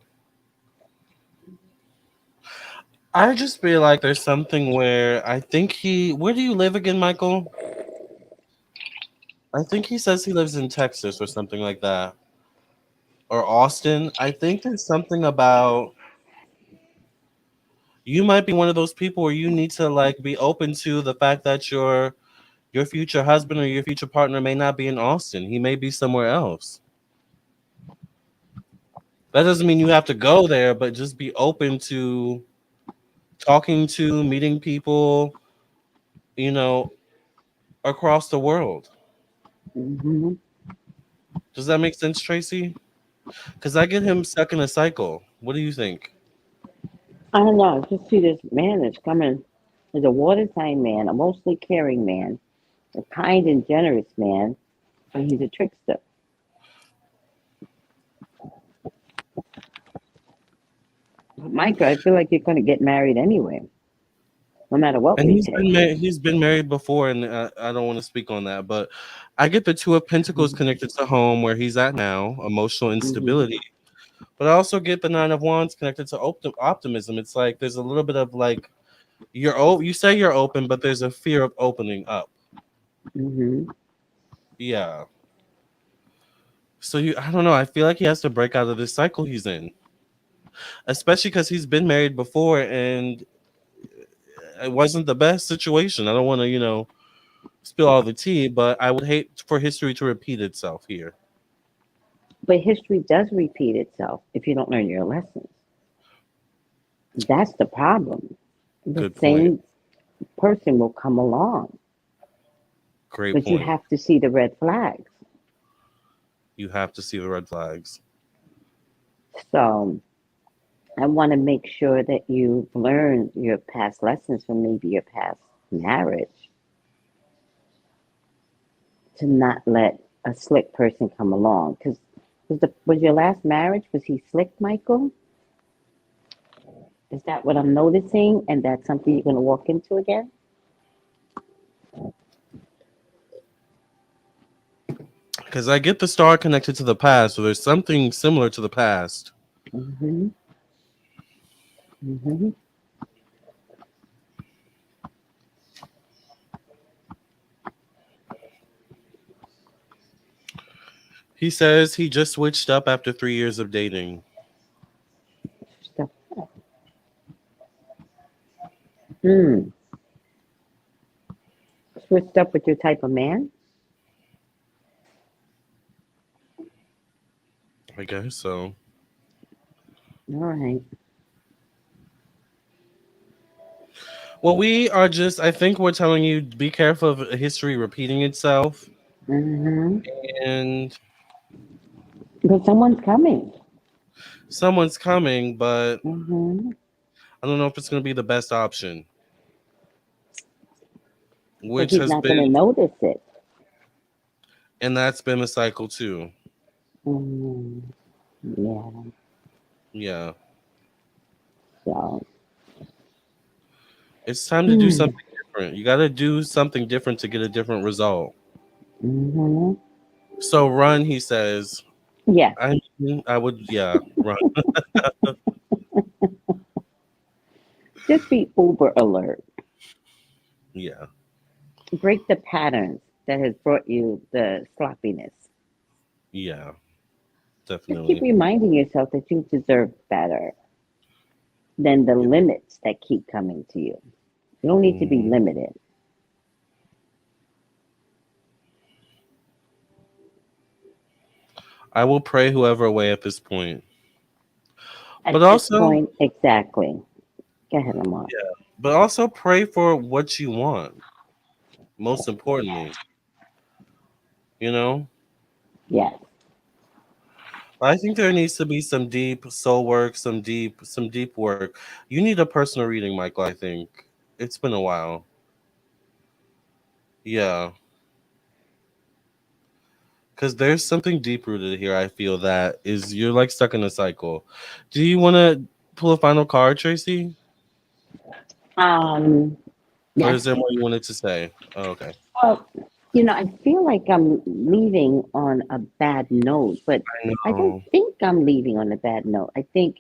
I just feel like there's something where I think where do you live again, Michael? I think he says he lives in Texas or something like that. Or Austin. I think there's something about you might be one of those people where you need to like be open to the fact that your future husband or your future partner may not be in Austin. He may be somewhere else. That doesn't mean you have to go there, but just be open to talking to, meeting people, you know, across the world. hmm Does that make sense, Tracy? Because I get him stuck in a cycle. What do you think? I don't know. I just see this man that's coming. He's a water sign man, a mostly caring man, a kind and generous man, and he's a trickster. Micah, I feel like you're going to get married anyway, no matter what And we say. he's been married before, and I don't want to speak on that, but I get the Two of Pentacles hmm connected to home where he's at now, emotional hmm instability. But I also get the Nine of Wands connected to optimism. It's like there's a little bit of like you say you're open, but there's a fear of opening up. hmm Yeah. So I don't know. I feel like he has to break out of this cycle he's in, especially because he's been married before and it wasn't the best situation. I don't want to, spill all the tea, but I would hate for history to repeat itself here. But history does repeat itself if you don't learn your lessons. That's the problem. The Good point. same person will come along, Great but you point. have to see the red flags. You have to see the red flags. So I want to make sure that you've learned your past lessons from maybe your past marriage to not let a slick person come along. Because was your last marriage, was he slick, Michael? Is that what I'm noticing? And that's something you're going to walk into again? Because I get the star connected to the past, so there's something similar to the past. Mm-hmm. Mm-hmm. He says he just switched up after 3 years of dating. Stuff. Mm. Switched up with your type of man? I guess so. All right. Well, I think we're telling you be careful of history repeating itself. Mm-hmm. And But someone's coming. someone's coming, but Mm-hmm. I don't know if it's going to be the best option, But which he's has not going to been, notice it. and that's been a cycle too. Mm, yeah. Yeah. So. It's time to do Mm. something different. You got to do something different to get a different result. Mm-hmm. So run, he says. Yeah. I would, yeah, run. Just be uber alert. Yeah, Break the patterns that has brought you the sloppiness. yeah, Just keep definitely. reminding yourself that you deserve better than the Yeah. limits that keep coming to you. You don't need to be Mhm. limited. I will pray whoever away at this point. But At this also, point, exactly. Go ahead, Lamar. pray for what you want. Most importantly, you know, Yes. I think there needs to be some deep soul work, some deep work. You need a personal reading, Michael. I think it's been a while. Yeah, because there's something deep rooted here. I feel that is you're like stuck in a cycle. Do you want to pull a final card, Tracy, Um, or yes. is there more you wanted to say? Oh, okay. Well, I feel like I'm leaving on a bad note, but I I don't know. think I'm leaving on a bad note. I think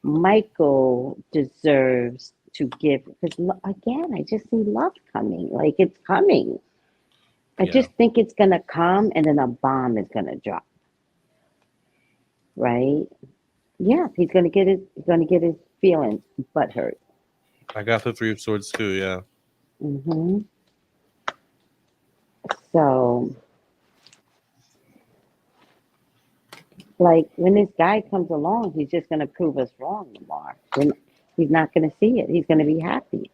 Michael deserves to give, because again, I just see love coming. Like it's coming. I Yeah. just think it's gonna come and then a bomb is gonna drop, right? Yeah, he's gonna get his feelings butt hurt. I got the Three of Swords too. Yeah. Hmm. So, like, when this guy comes along, he's just gonna prove us wrong, Lamar. He's not gonna see it. He's gonna be happy.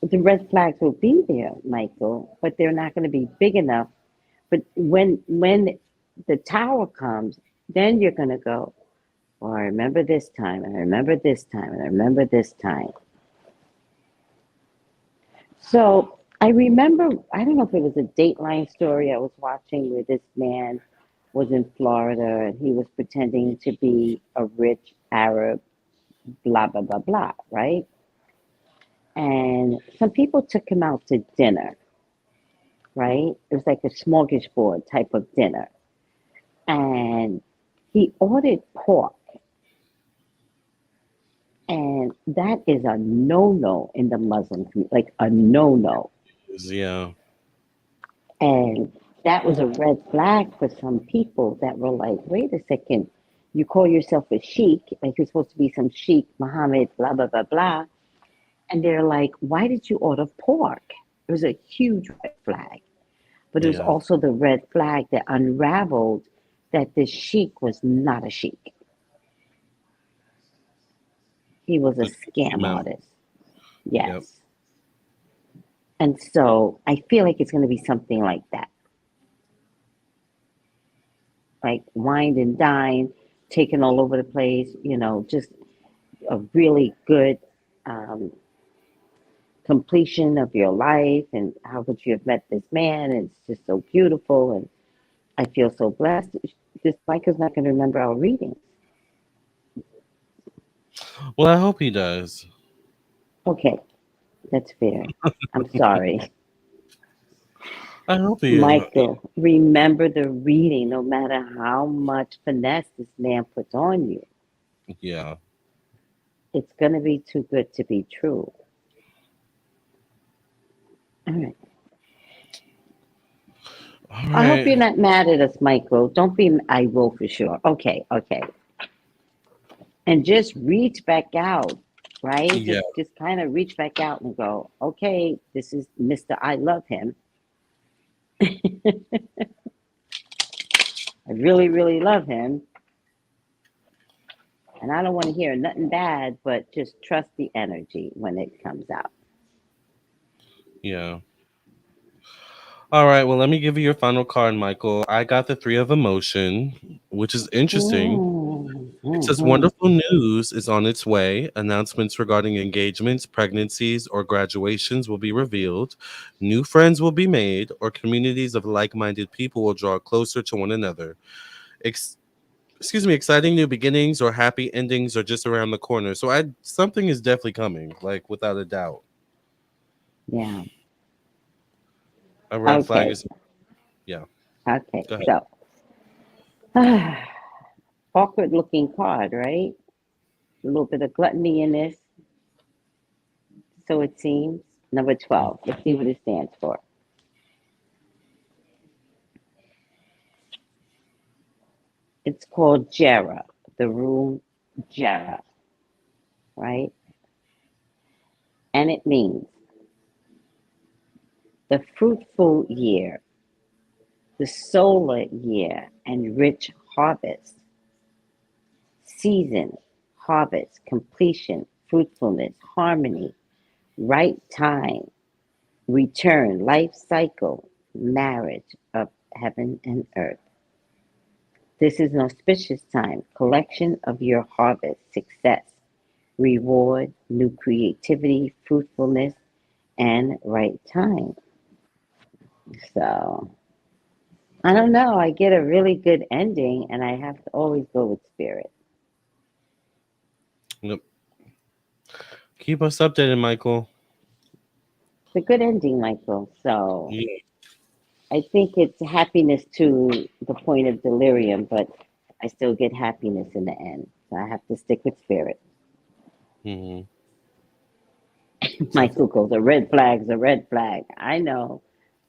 The red flags will be there, Michael, but they're not gonna be big enough. But when the tower comes, then you're gonna go, well, I remember this time, and I remember this time, and I remember this time. So I remember, I don't know if it was a Dateline story I was watching where this man was in Florida and he was pretending to be a rich Arab, blah, blah, blah, blah, right? And some people took him out to dinner, right? It was like a smorgasbord type of dinner. And he ordered pork. And that is a no no in the Muslim community, like a no no. Yeah. And that was a red flag for some people that were like, wait a second, you call yourself a sheik, like you're supposed to be some sheik, Muhammad, blah, blah, blah, blah. And they're like, why did you order pork? It was a huge red flag. But it was Yeah. also the red flag that unraveled that the sheik was not a sheik. He was a The truth scam came out. artist. Yep. Yes. And so I feel like it's going to be something like that. like wined and dined, taken all over the place, just a really good um, completion of your life and how could you have met this man? And it's just so beautiful and I feel so blessed. This Mike is not going to remember our readings. Well, I hope he does. Okay, that's fair. I'm sorry. I hope he. Michael, remember the reading no matter how much finesse this man puts on you. Yeah. It's going to be too good to be true. All right. All I hope you're right. not mad at us, Michael. Don't be, I will for sure. Okay, okay. And just reach back out, right? Yeah. Just kind of reach back out and go, okay, this is Mr. I love him. I really, really love him. And I don't want to hear nothing bad, but just trust the energy when it comes out. Yeah. All right. Well, let me give you your final card, Michael. I got the Three of Emotion, which is interesting. It says Mm-hmm. wonderful news is on its way. Announcements regarding engagements, pregnancies, or graduations will be revealed. New friends will be made, or communities of like-minded people will draw closer to one another. Excuse me, exciting new beginnings or happy endings are just around the corner. So something is definitely coming, like without a doubt. Yeah. A red flag Okay. is yeah. Okay. Go ahead. So, awkward looking card, right? A little bit of gluttony in this, so it seems. Number 12. Let's see what it stands for. It's called Jera, the room Jera, right? And it means the fruitful year, the solar year, and rich harvest, season, harvest, completion, fruitfulness, harmony, right time, return, life cycle, marriage of heaven and earth. This is an auspicious time, collection of your harvest, success, reward, new creativity, fruitfulness, and right time. So I don't know. I get a really good ending, and I have to always go with spirit. Yep. Keep us updated, Michael. It's a good ending, Michael. So Yeah. I think it's happiness to the point of delirium, but I still get happiness in the end. So I have to stick with spirit. Mm-hmm. So Michael goes, a red flag's a red flag. I know,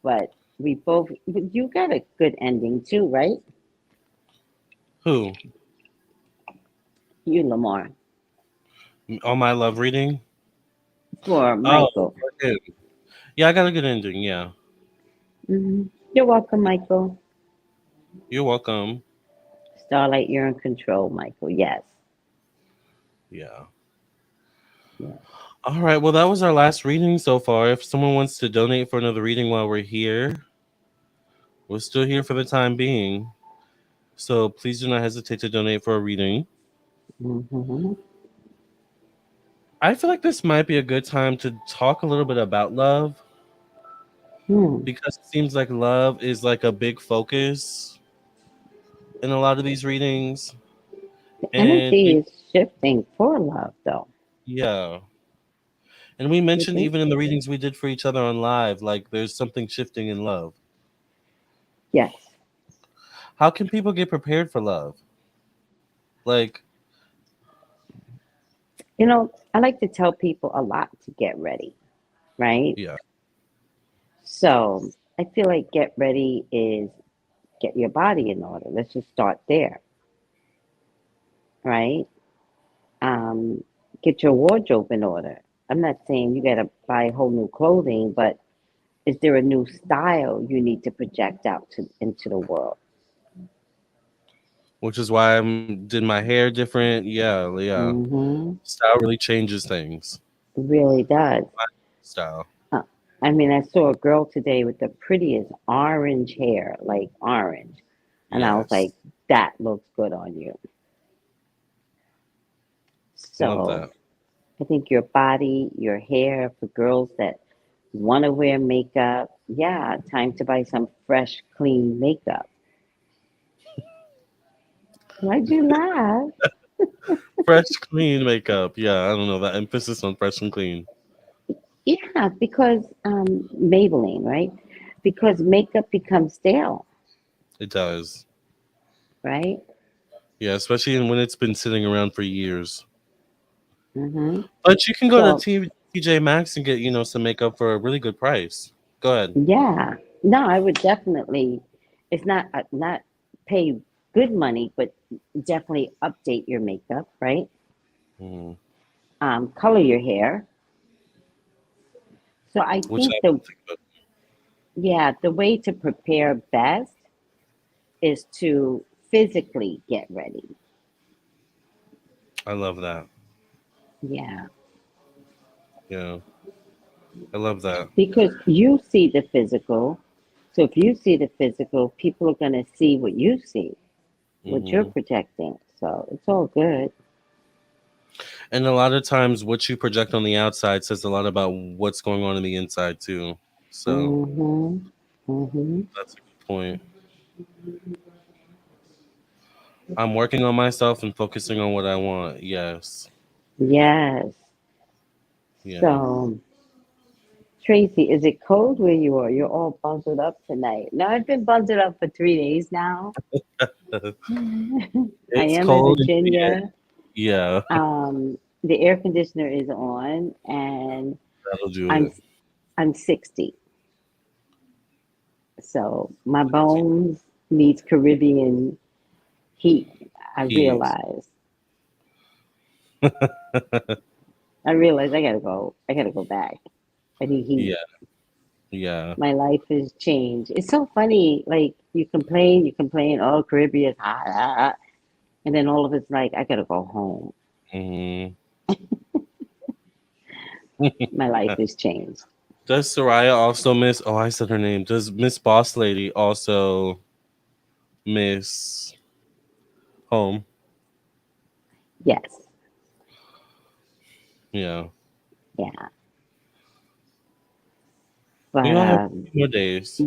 but we both, you got a good ending too, right? who? You, Lamarr, On my love reading? for Oh, Michael. for him. Yeah, I got a good ending. Yeah. You're welcome, Michael. You're welcome. Starlight, you're in control, Michael. Yes. Yeah. Yes. All right. Well, that was our last reading so far. If someone wants to donate for another reading while we're here, we're still here for the time being. So please do not hesitate to donate for a reading. Mm-hmm. I feel like this might be a good time to talk a little bit about love Hmm. because it seems like love is like a big focus in a lot of these readings. The And energy is shifting for love, though. yeah. And we You mentioned think? even in the readings we did for each other on live, like there's something shifting in love. Yes. How can people get prepared for love? Like, I like to tell people a lot to get ready, right? yeah. So I feel like get ready is get your body in order. Let's just start there, right? Um, get your wardrobe in order. I'm not saying you got to buy whole new clothing, but is there a new style you need to project out into the world? Which is why I did my hair different. Yeah, yeah. Mm-hmm. Style really changes things. It really does. Style. Uh, I mean, I saw a girl today with the prettiest orange hair, like orange. And I was like, Yes. that looks good on you. Love So that. I think your body, your hair, for girls that want to wear makeup, yeah, time to buy some fresh, clean makeup. Why'd you laugh? Fresh, clean makeup. Yeah, I don't know that emphasis on fresh and clean. Yeah, because Maybelline, right? Because makeup becomes stale, It does. right? Yeah, especially when it's been sitting around for years. hmm But you can go to So TJ Maxx and get some makeup for a really good price. Go ahead. yeah, no, I would definitely. It's not pay good money, but definitely update your makeup, right? Mhm. Color your hair. So I Which think I don't think about. the way to prepare best is to physically get ready. I love that. Yeah, Yeah, I love that. because you see the physical. So if you see the physical, people are going to see what you see, what you're hmm projecting. So it's all good. And a lot of times, what you project on the outside says a lot about what's going on in the inside too. So Mm-hmm. Mm-hmm. that's a good point. I'm working on myself and focusing on what I want. Yes. Yes. Yeah. So, Tracy, is it cold where you are? You're all bundled up tonight. No, I've been bundled up for 3 days now. I It's am in cold in here. Virginia. Yeah, The air conditioner is on, and that'll do I'm it. I'm 60. So my bones needs Caribbean heat. I Heat. realize. I realize I gotta go. I gotta go back. I need heat. Yeah. Yeah. My life has changed. It's so funny. Like you complain, oh, Caribbean, hot, hot, hot. And then all of it's like, I gotta go home. hmm My life has changed. Does Soraya also miss? Oh, I said her name. Does Miss Boss Lady also miss home? Yes. Yeah. Yeah. We But only have a few more days.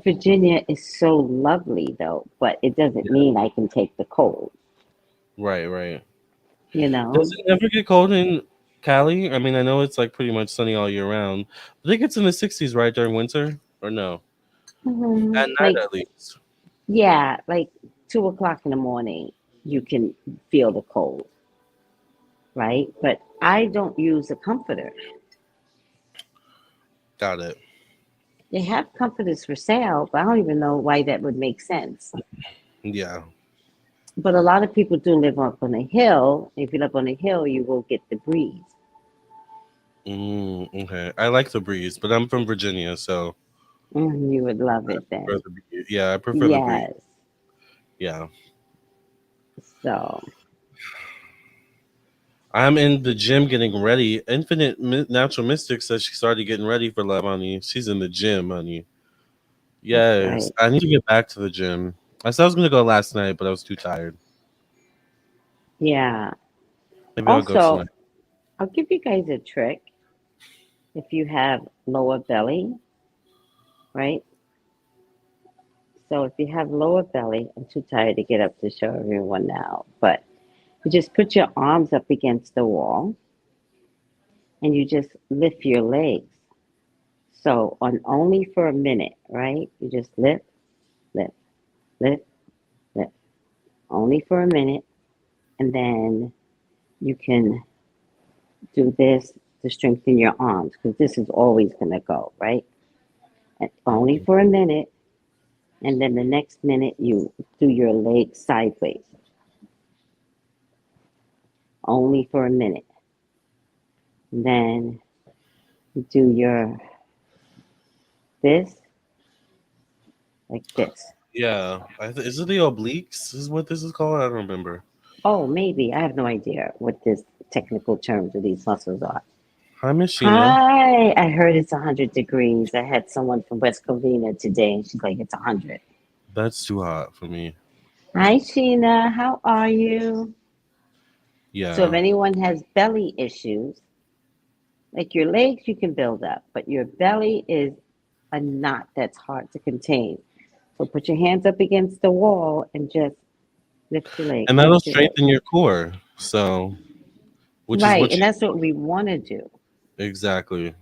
Virginia is so lovely though, but it doesn't Yeah. mean I can take the cold, Right. Right. you Does know? it ever get cold in Cali? I mean, I know it's like pretty much sunny all year round. I think it's in the 60s, right, during winter, or no? At night, Like, at least. yeah, like 2 o'clock in the morning, you can feel the cold, right? But I don't use a comforter. Got it. They have comforters for sale, but I don't even know why that would make sense. Yeah. But a lot of people do live up on a hill. If you live on a hill, you will get the breeze. Okay. I like the breeze, but I'm from Virginia, so You would love I it prefer then. the breeze. Yeah, I prefer the breeze. Yes. Yeah. So, I'm in the gym getting ready. Natural Mystic says she started getting ready for Love, honey. She's in the gym, honey. that's Yes. right. I need to get back to the gym. I said I was going to go last night, but I was too tired. Yeah. Maybe I'll go Also, tonight. I'll give you guys a trick. If you have lower belly, right? So if you have lower belly, I'm too tired to get up to show everyone now, but you just put your arms up against the wall and you just lift your legs. So on only for a minute, right? You just lift, lift, lift, lift. Only for a minute. And then you can do this to strengthen your arms because this is always going to go, right? And only for a minute. And then the next minute you do your legs sideways. Only for a minute. Then you do your this like this. Yeah. Is it the obliques? Is what this is called? I don't remember. Oh, maybe. I have no idea what this technical terms of these muscles are. Hi, Miss Sheena. Hi, I heard it's 100 degrees. I had someone from West Covina today and she's like, it's 100. That's too hot for me. Hi, Sheena. How are you? So, if Yeah. anyone has belly issues, like your legs, you can build up, but your belly is a knot that's hard to contain. So, put your hands up against the wall and just lift your leg, And that'll lift your leg. strengthen your core. So, which is Right, what and you that's what we want to do. exactly.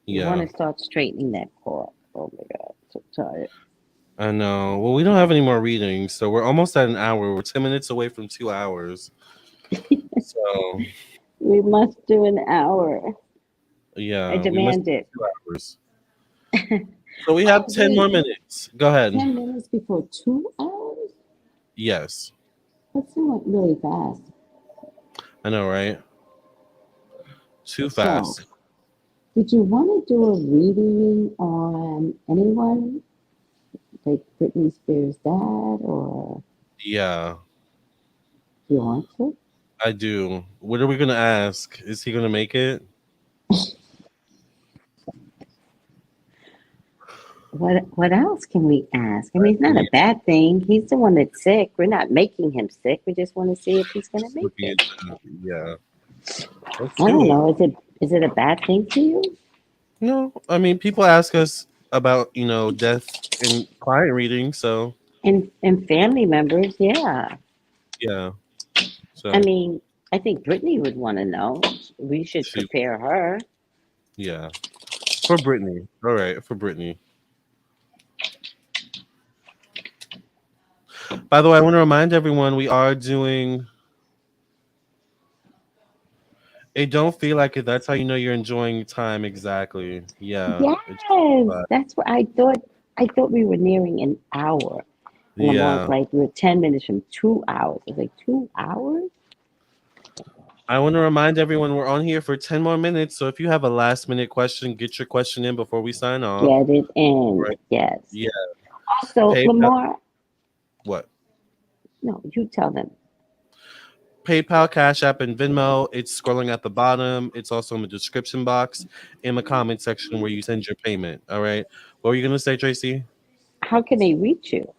We want Yeah. to start straightening that core. Oh my God, so tired. I know. Well, we don't have any more readings, so we're almost at an hour. We're 10 minutes away from 2 hours. So We must do an hour. I yeah, we must demand it. do 2 hours. So we have ten Wait, more minutes. Go ahead. 10 minutes before 2 hours? Yes, That's not really fast. I know, right? Too So, fast. did you want to do a reading on anyone, like Britney Spears' dad, or Yeah, do you want to? I do. What are we gonna ask? Is he gonna make it? What else can we ask? I mean, it's I not a mean, bad thing. He's the one that's sick. We're not making him sick. We just want to see if he's gonna just make looking it. into yeah. Let's I do don't it. know. Is it a bad thing to you? No, I mean people ask us about death in client reading, so And family members, yeah. yeah. I So mean, I think Brittany would want to know. We should she prepare her. yeah for Brittany. All right, for Brittany. By the way, I want to remind everyone we are doing. It don't feel like it. That's how you know you're enjoying time exactly. Yeah. It's Yes, that's what I thought. I thought we were nearing an hour, and I'm all yeah. like, we're 10 minutes from 2 hours. I was like, 2 hours? I want to remind everyone we're on here for 10 more minutes. So if you have a last minute question, get your question in before we sign off. Get it in. Right. Yes. Yeah. Also, PayPal. Lamarr, What? no, you tell them. PayPal, Cash App, and Venmo. It's scrolling at the bottom. It's also in the description box in the comment section where you send your payment. All right. What were you going to say, Tracy? How can they reach you?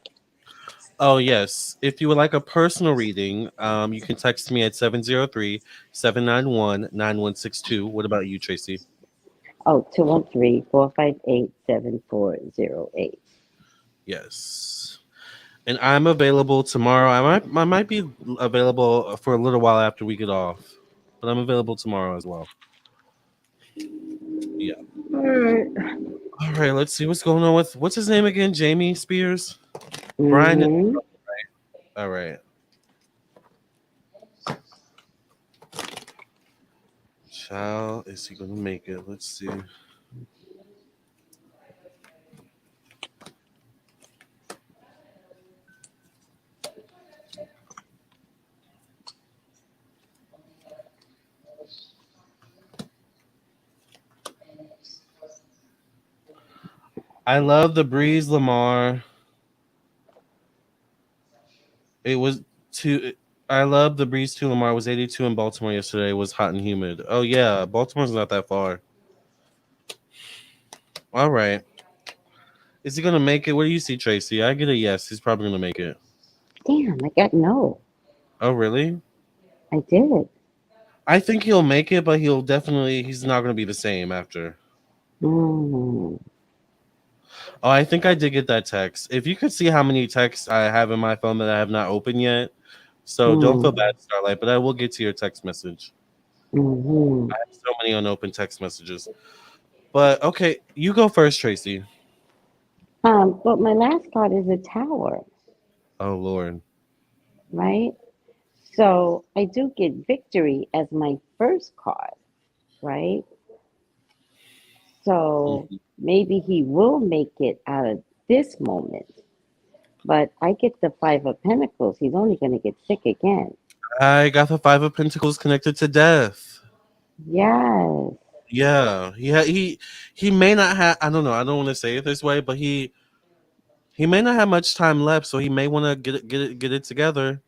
Oh, yes. If you would like a personal reading, you can text me at 703-791-9162. What about you, Tracy? Oh, 213-458-7408. Yes. And I'm available tomorrow. I might be available for a little while after we get off, but I'm available tomorrow as well. Yeah. All right. All right. Let's see what's going on with what's his name again? Jamie Spears. Brian. Mm-hmm. All right. Child, is he gonna make it? Let's see. I love the breeze, Lamarr. It was too. I love the breeze too. Lamarr was 82 in Baltimore yesterday. It was hot and humid. Oh yeah, Baltimore's not that far. All right. Is he gonna make it? What do you see, Tracy? I get a yes. He's probably gonna make it. Damn, I got no. Oh really? I did. I think he'll make it, but he's not gonna be the same after. Mm. Oh, I think I did get that text. If you could see how many texts I have in my phone that I have not opened yet. So don't feel Mm. bad, Starlight, but I will get to your text message. Mm-hmm. I have so many unopened text messages. But okay, you go first, Tracy. But my last card is a tower, Oh Lord. right? So I do get victory as my first card, right? So Mhm. maybe he will make it out of this moment. But I get the Five of Pentacles. He's only going to get sick again. I got the Five of Pentacles connected to death. Yes, Yeah, he may not have. I don't know. I don't want to say it this way, but he may not have much time left, so he may want to get it together.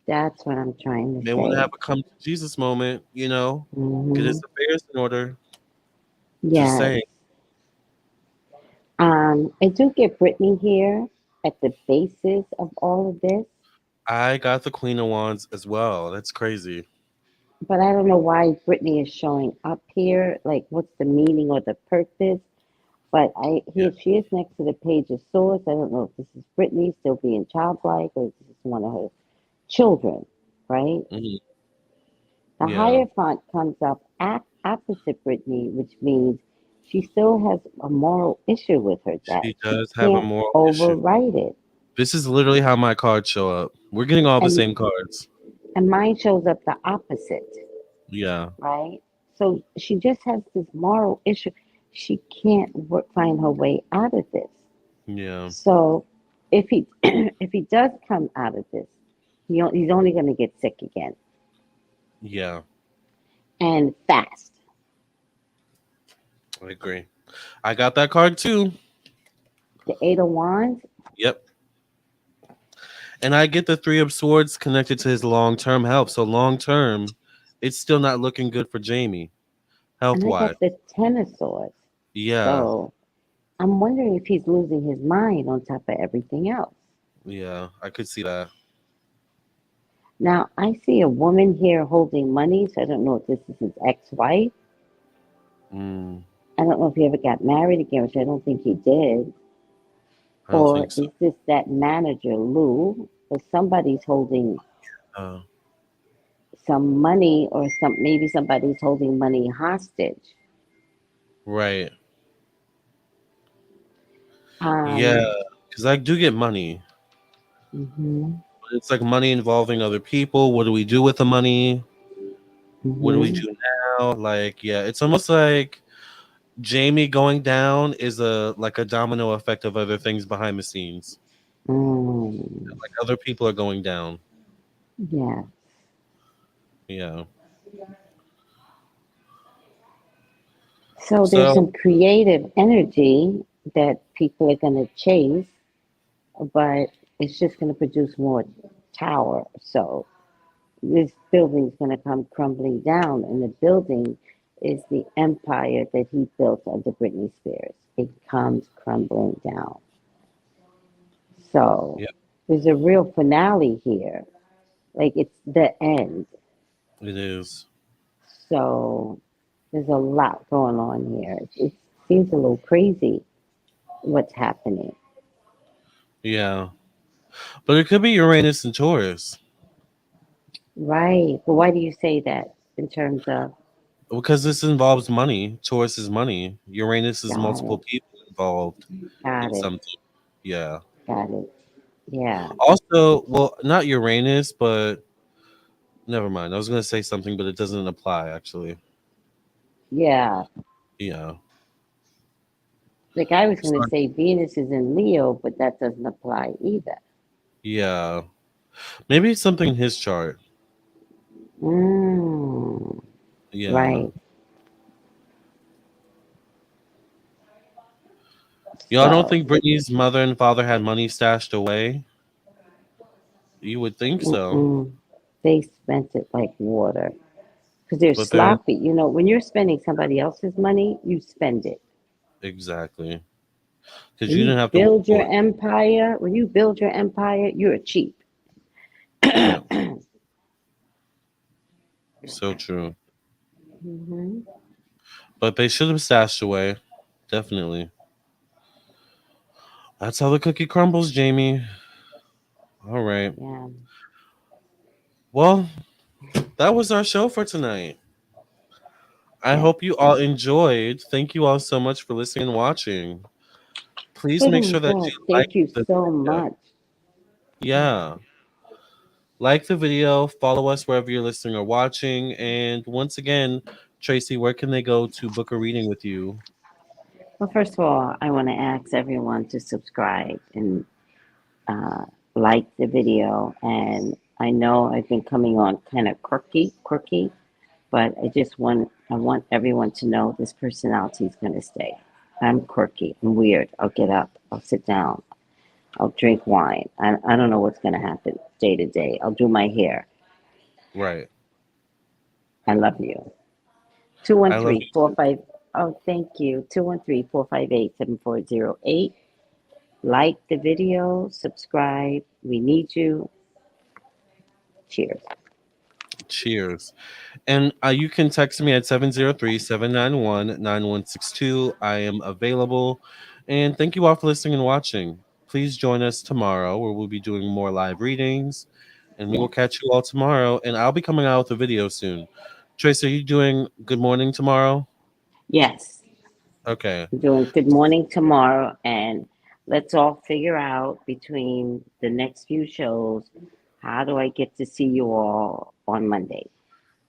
that's what I'm trying to May want to say. have a come to Jesus moment. Get Hmm. his affairs in order. Just Yes. saying. I do get Brittany here at the basis of all of this. I got the Queen of Wands as well. That's crazy. But I don't know why Brittany is showing up here. Like, what's the meaning or the purpose? But Yeah. here she is next to the Page of Swords. I don't know if this is Brittany still being childlike or if this is one of her children, right? Hmm. The Yeah. Hierophant comes up opposite Brittany, which means she still has a moral issue with her dad. She She does have a can't moral issue. overwrite it. This is literally how my cards show up. We're getting all the And same cards. and mine shows up the opposite, Yeah. right? So she just has this moral issue. She can't find her way out of this. Yeah. So if he if he does come out of this, he's only going to get sick again Yeah. and fast. I agree. I got that card too. The Eight of Wands. Yep. And I get the Three of Swords connected to his long term health. So long term, it's still not looking good for Jamie, health And I wise. got the Ten of Swords. Yeah. So I'm wondering if he's losing his mind on top of everything else. Yeah. I could see that. Now, I see a woman here holding money, so I don't know if this is his ex wife. Mm, I don't know if he ever got married again, which I don't think he did. I don't Or think so. is this that manager, Lou? Or somebody's holding Uh, some money, or maybe somebody's holding money hostage. right. Yeah. Um, Because I do get money. mhm, It's like money involving other people. What do we do with the money? What do we mhm, do now? Like, yeah, it's almost like Jamie going down is a like a domino effect of other things behind the scenes. mm, Like other people are going down. yeah. Yeah. So there's So some creative energy that people are going to chase, but it's just going to produce more tower. So this building's going to come crumbling down, and the building is the empire that he built under Britney Spears. It comes crumbling down. So yeah, there's a real finale here. Like it's the end. it is. So there's a lot going on here. It seems a little crazy what's happening. Yeah. But it could be Uranus and Taurus. Right. But why do you say that in terms of Because this involves money. Taurus is money. Uranus is got multiple it, people involved got in it, something. Yeah. got it. Yeah. Also, well, not Uranus, but never mind. I was gonna say something, but it doesn't apply actually. Yeah. Yeah. Like I was So, going to say Venus is in Leo, but that doesn't apply either. yeah. Maybe it's something in his chart. Mm, Yeah. right. Y'all don't So, think Britney's mother and father had money stashed away? You would think so. mm-mm, they spent it like water because they're But they're sloppy. You know, when you're spending somebody else's money, you spend it. exactly. Because When you you didn't have to work build your for it. empire, when you build your empire, you're cheap. Yeah. So true. Hmm. But they should have stashed away. Definitely. That's how the cookie crumbles, Jamie. All right. Yeah. Well, that was our show for tonight. I Yeah. hope you all enjoyed. Thank you all so much for listening and watching. Please make Oh, sure that God. you like Thank you the so video. much. Yeah. Like the video, follow us wherever you're listening or watching. And once again, Tracy, where can they go to book a reading with you? Well, first of all, I want to ask everyone to subscribe and uh, like the video. And I know I've been coming on kind of quirky, but I want everyone to know this personality is going to stay. I'm quirky. I'm weird. I'll get up. I'll sit down. I'll drink wine. I don't know what's going to happen day to day. I'll do my hair. Right. I love you. I love you too. 213-45. Oh, thank you. 213-458-7408. Like the video, subscribe. We need you. Cheers. Cheers. And you can text me at 703-791-9162. I am available. And thank you all for listening and watching. Please join us tomorrow where we'll be doing more live readings. And we will catch you all tomorrow. And I'll be coming out with a video soon. Trace, are you doing Good Morning tomorrow? Yes. Okay. I'm doing Good Morning tomorrow, and let's all figure out between the next few shows, how do I get to see you all on Monday?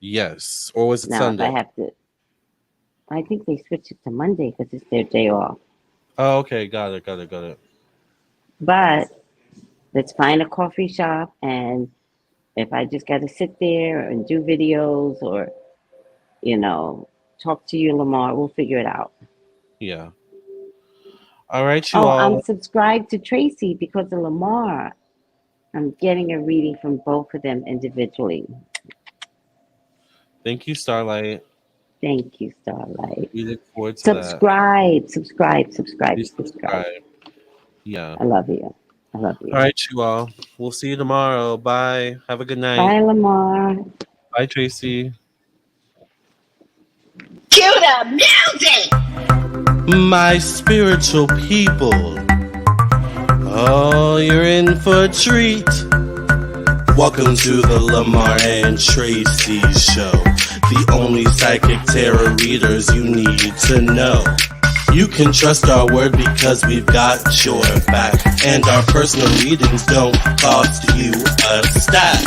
Yes. Or was it Now, Sunday? if I have to, I think they switched it to Monday because it's their day off. Oh, okay. Got it. But let's find a coffee shop, and if I just got to sit there and do videos or, talk to you, Lamarr, we'll figure it out. Yeah. All right, you Oh, all. I'm subscribed to Tracey because of Lamarr. I'm getting a reading from both of them individually. Thank you, Starlight. Thank you, Starlight. We look forward to Subscribe. Please subscribe. Yeah. I love you. All right, you all. We'll see you tomorrow. Bye. Have a good night. Bye, Lamarr. Bye, Tracy. Cue the music! My spiritual people. Oh, you're in for a treat. Welcome to the Lamarr and Tracey show. The only psychic tarot readers you need to know. You can trust our word because we've got your back. And our personal readings don't cost you a stack.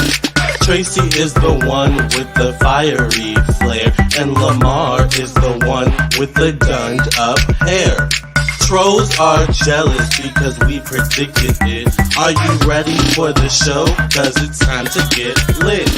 Tracey is the one with the fiery flare, and Lamarr is the one with the gunned up hair. Trolls are jealous because we predicted it. Are you ready for the show? 'Cause it's time to get lit.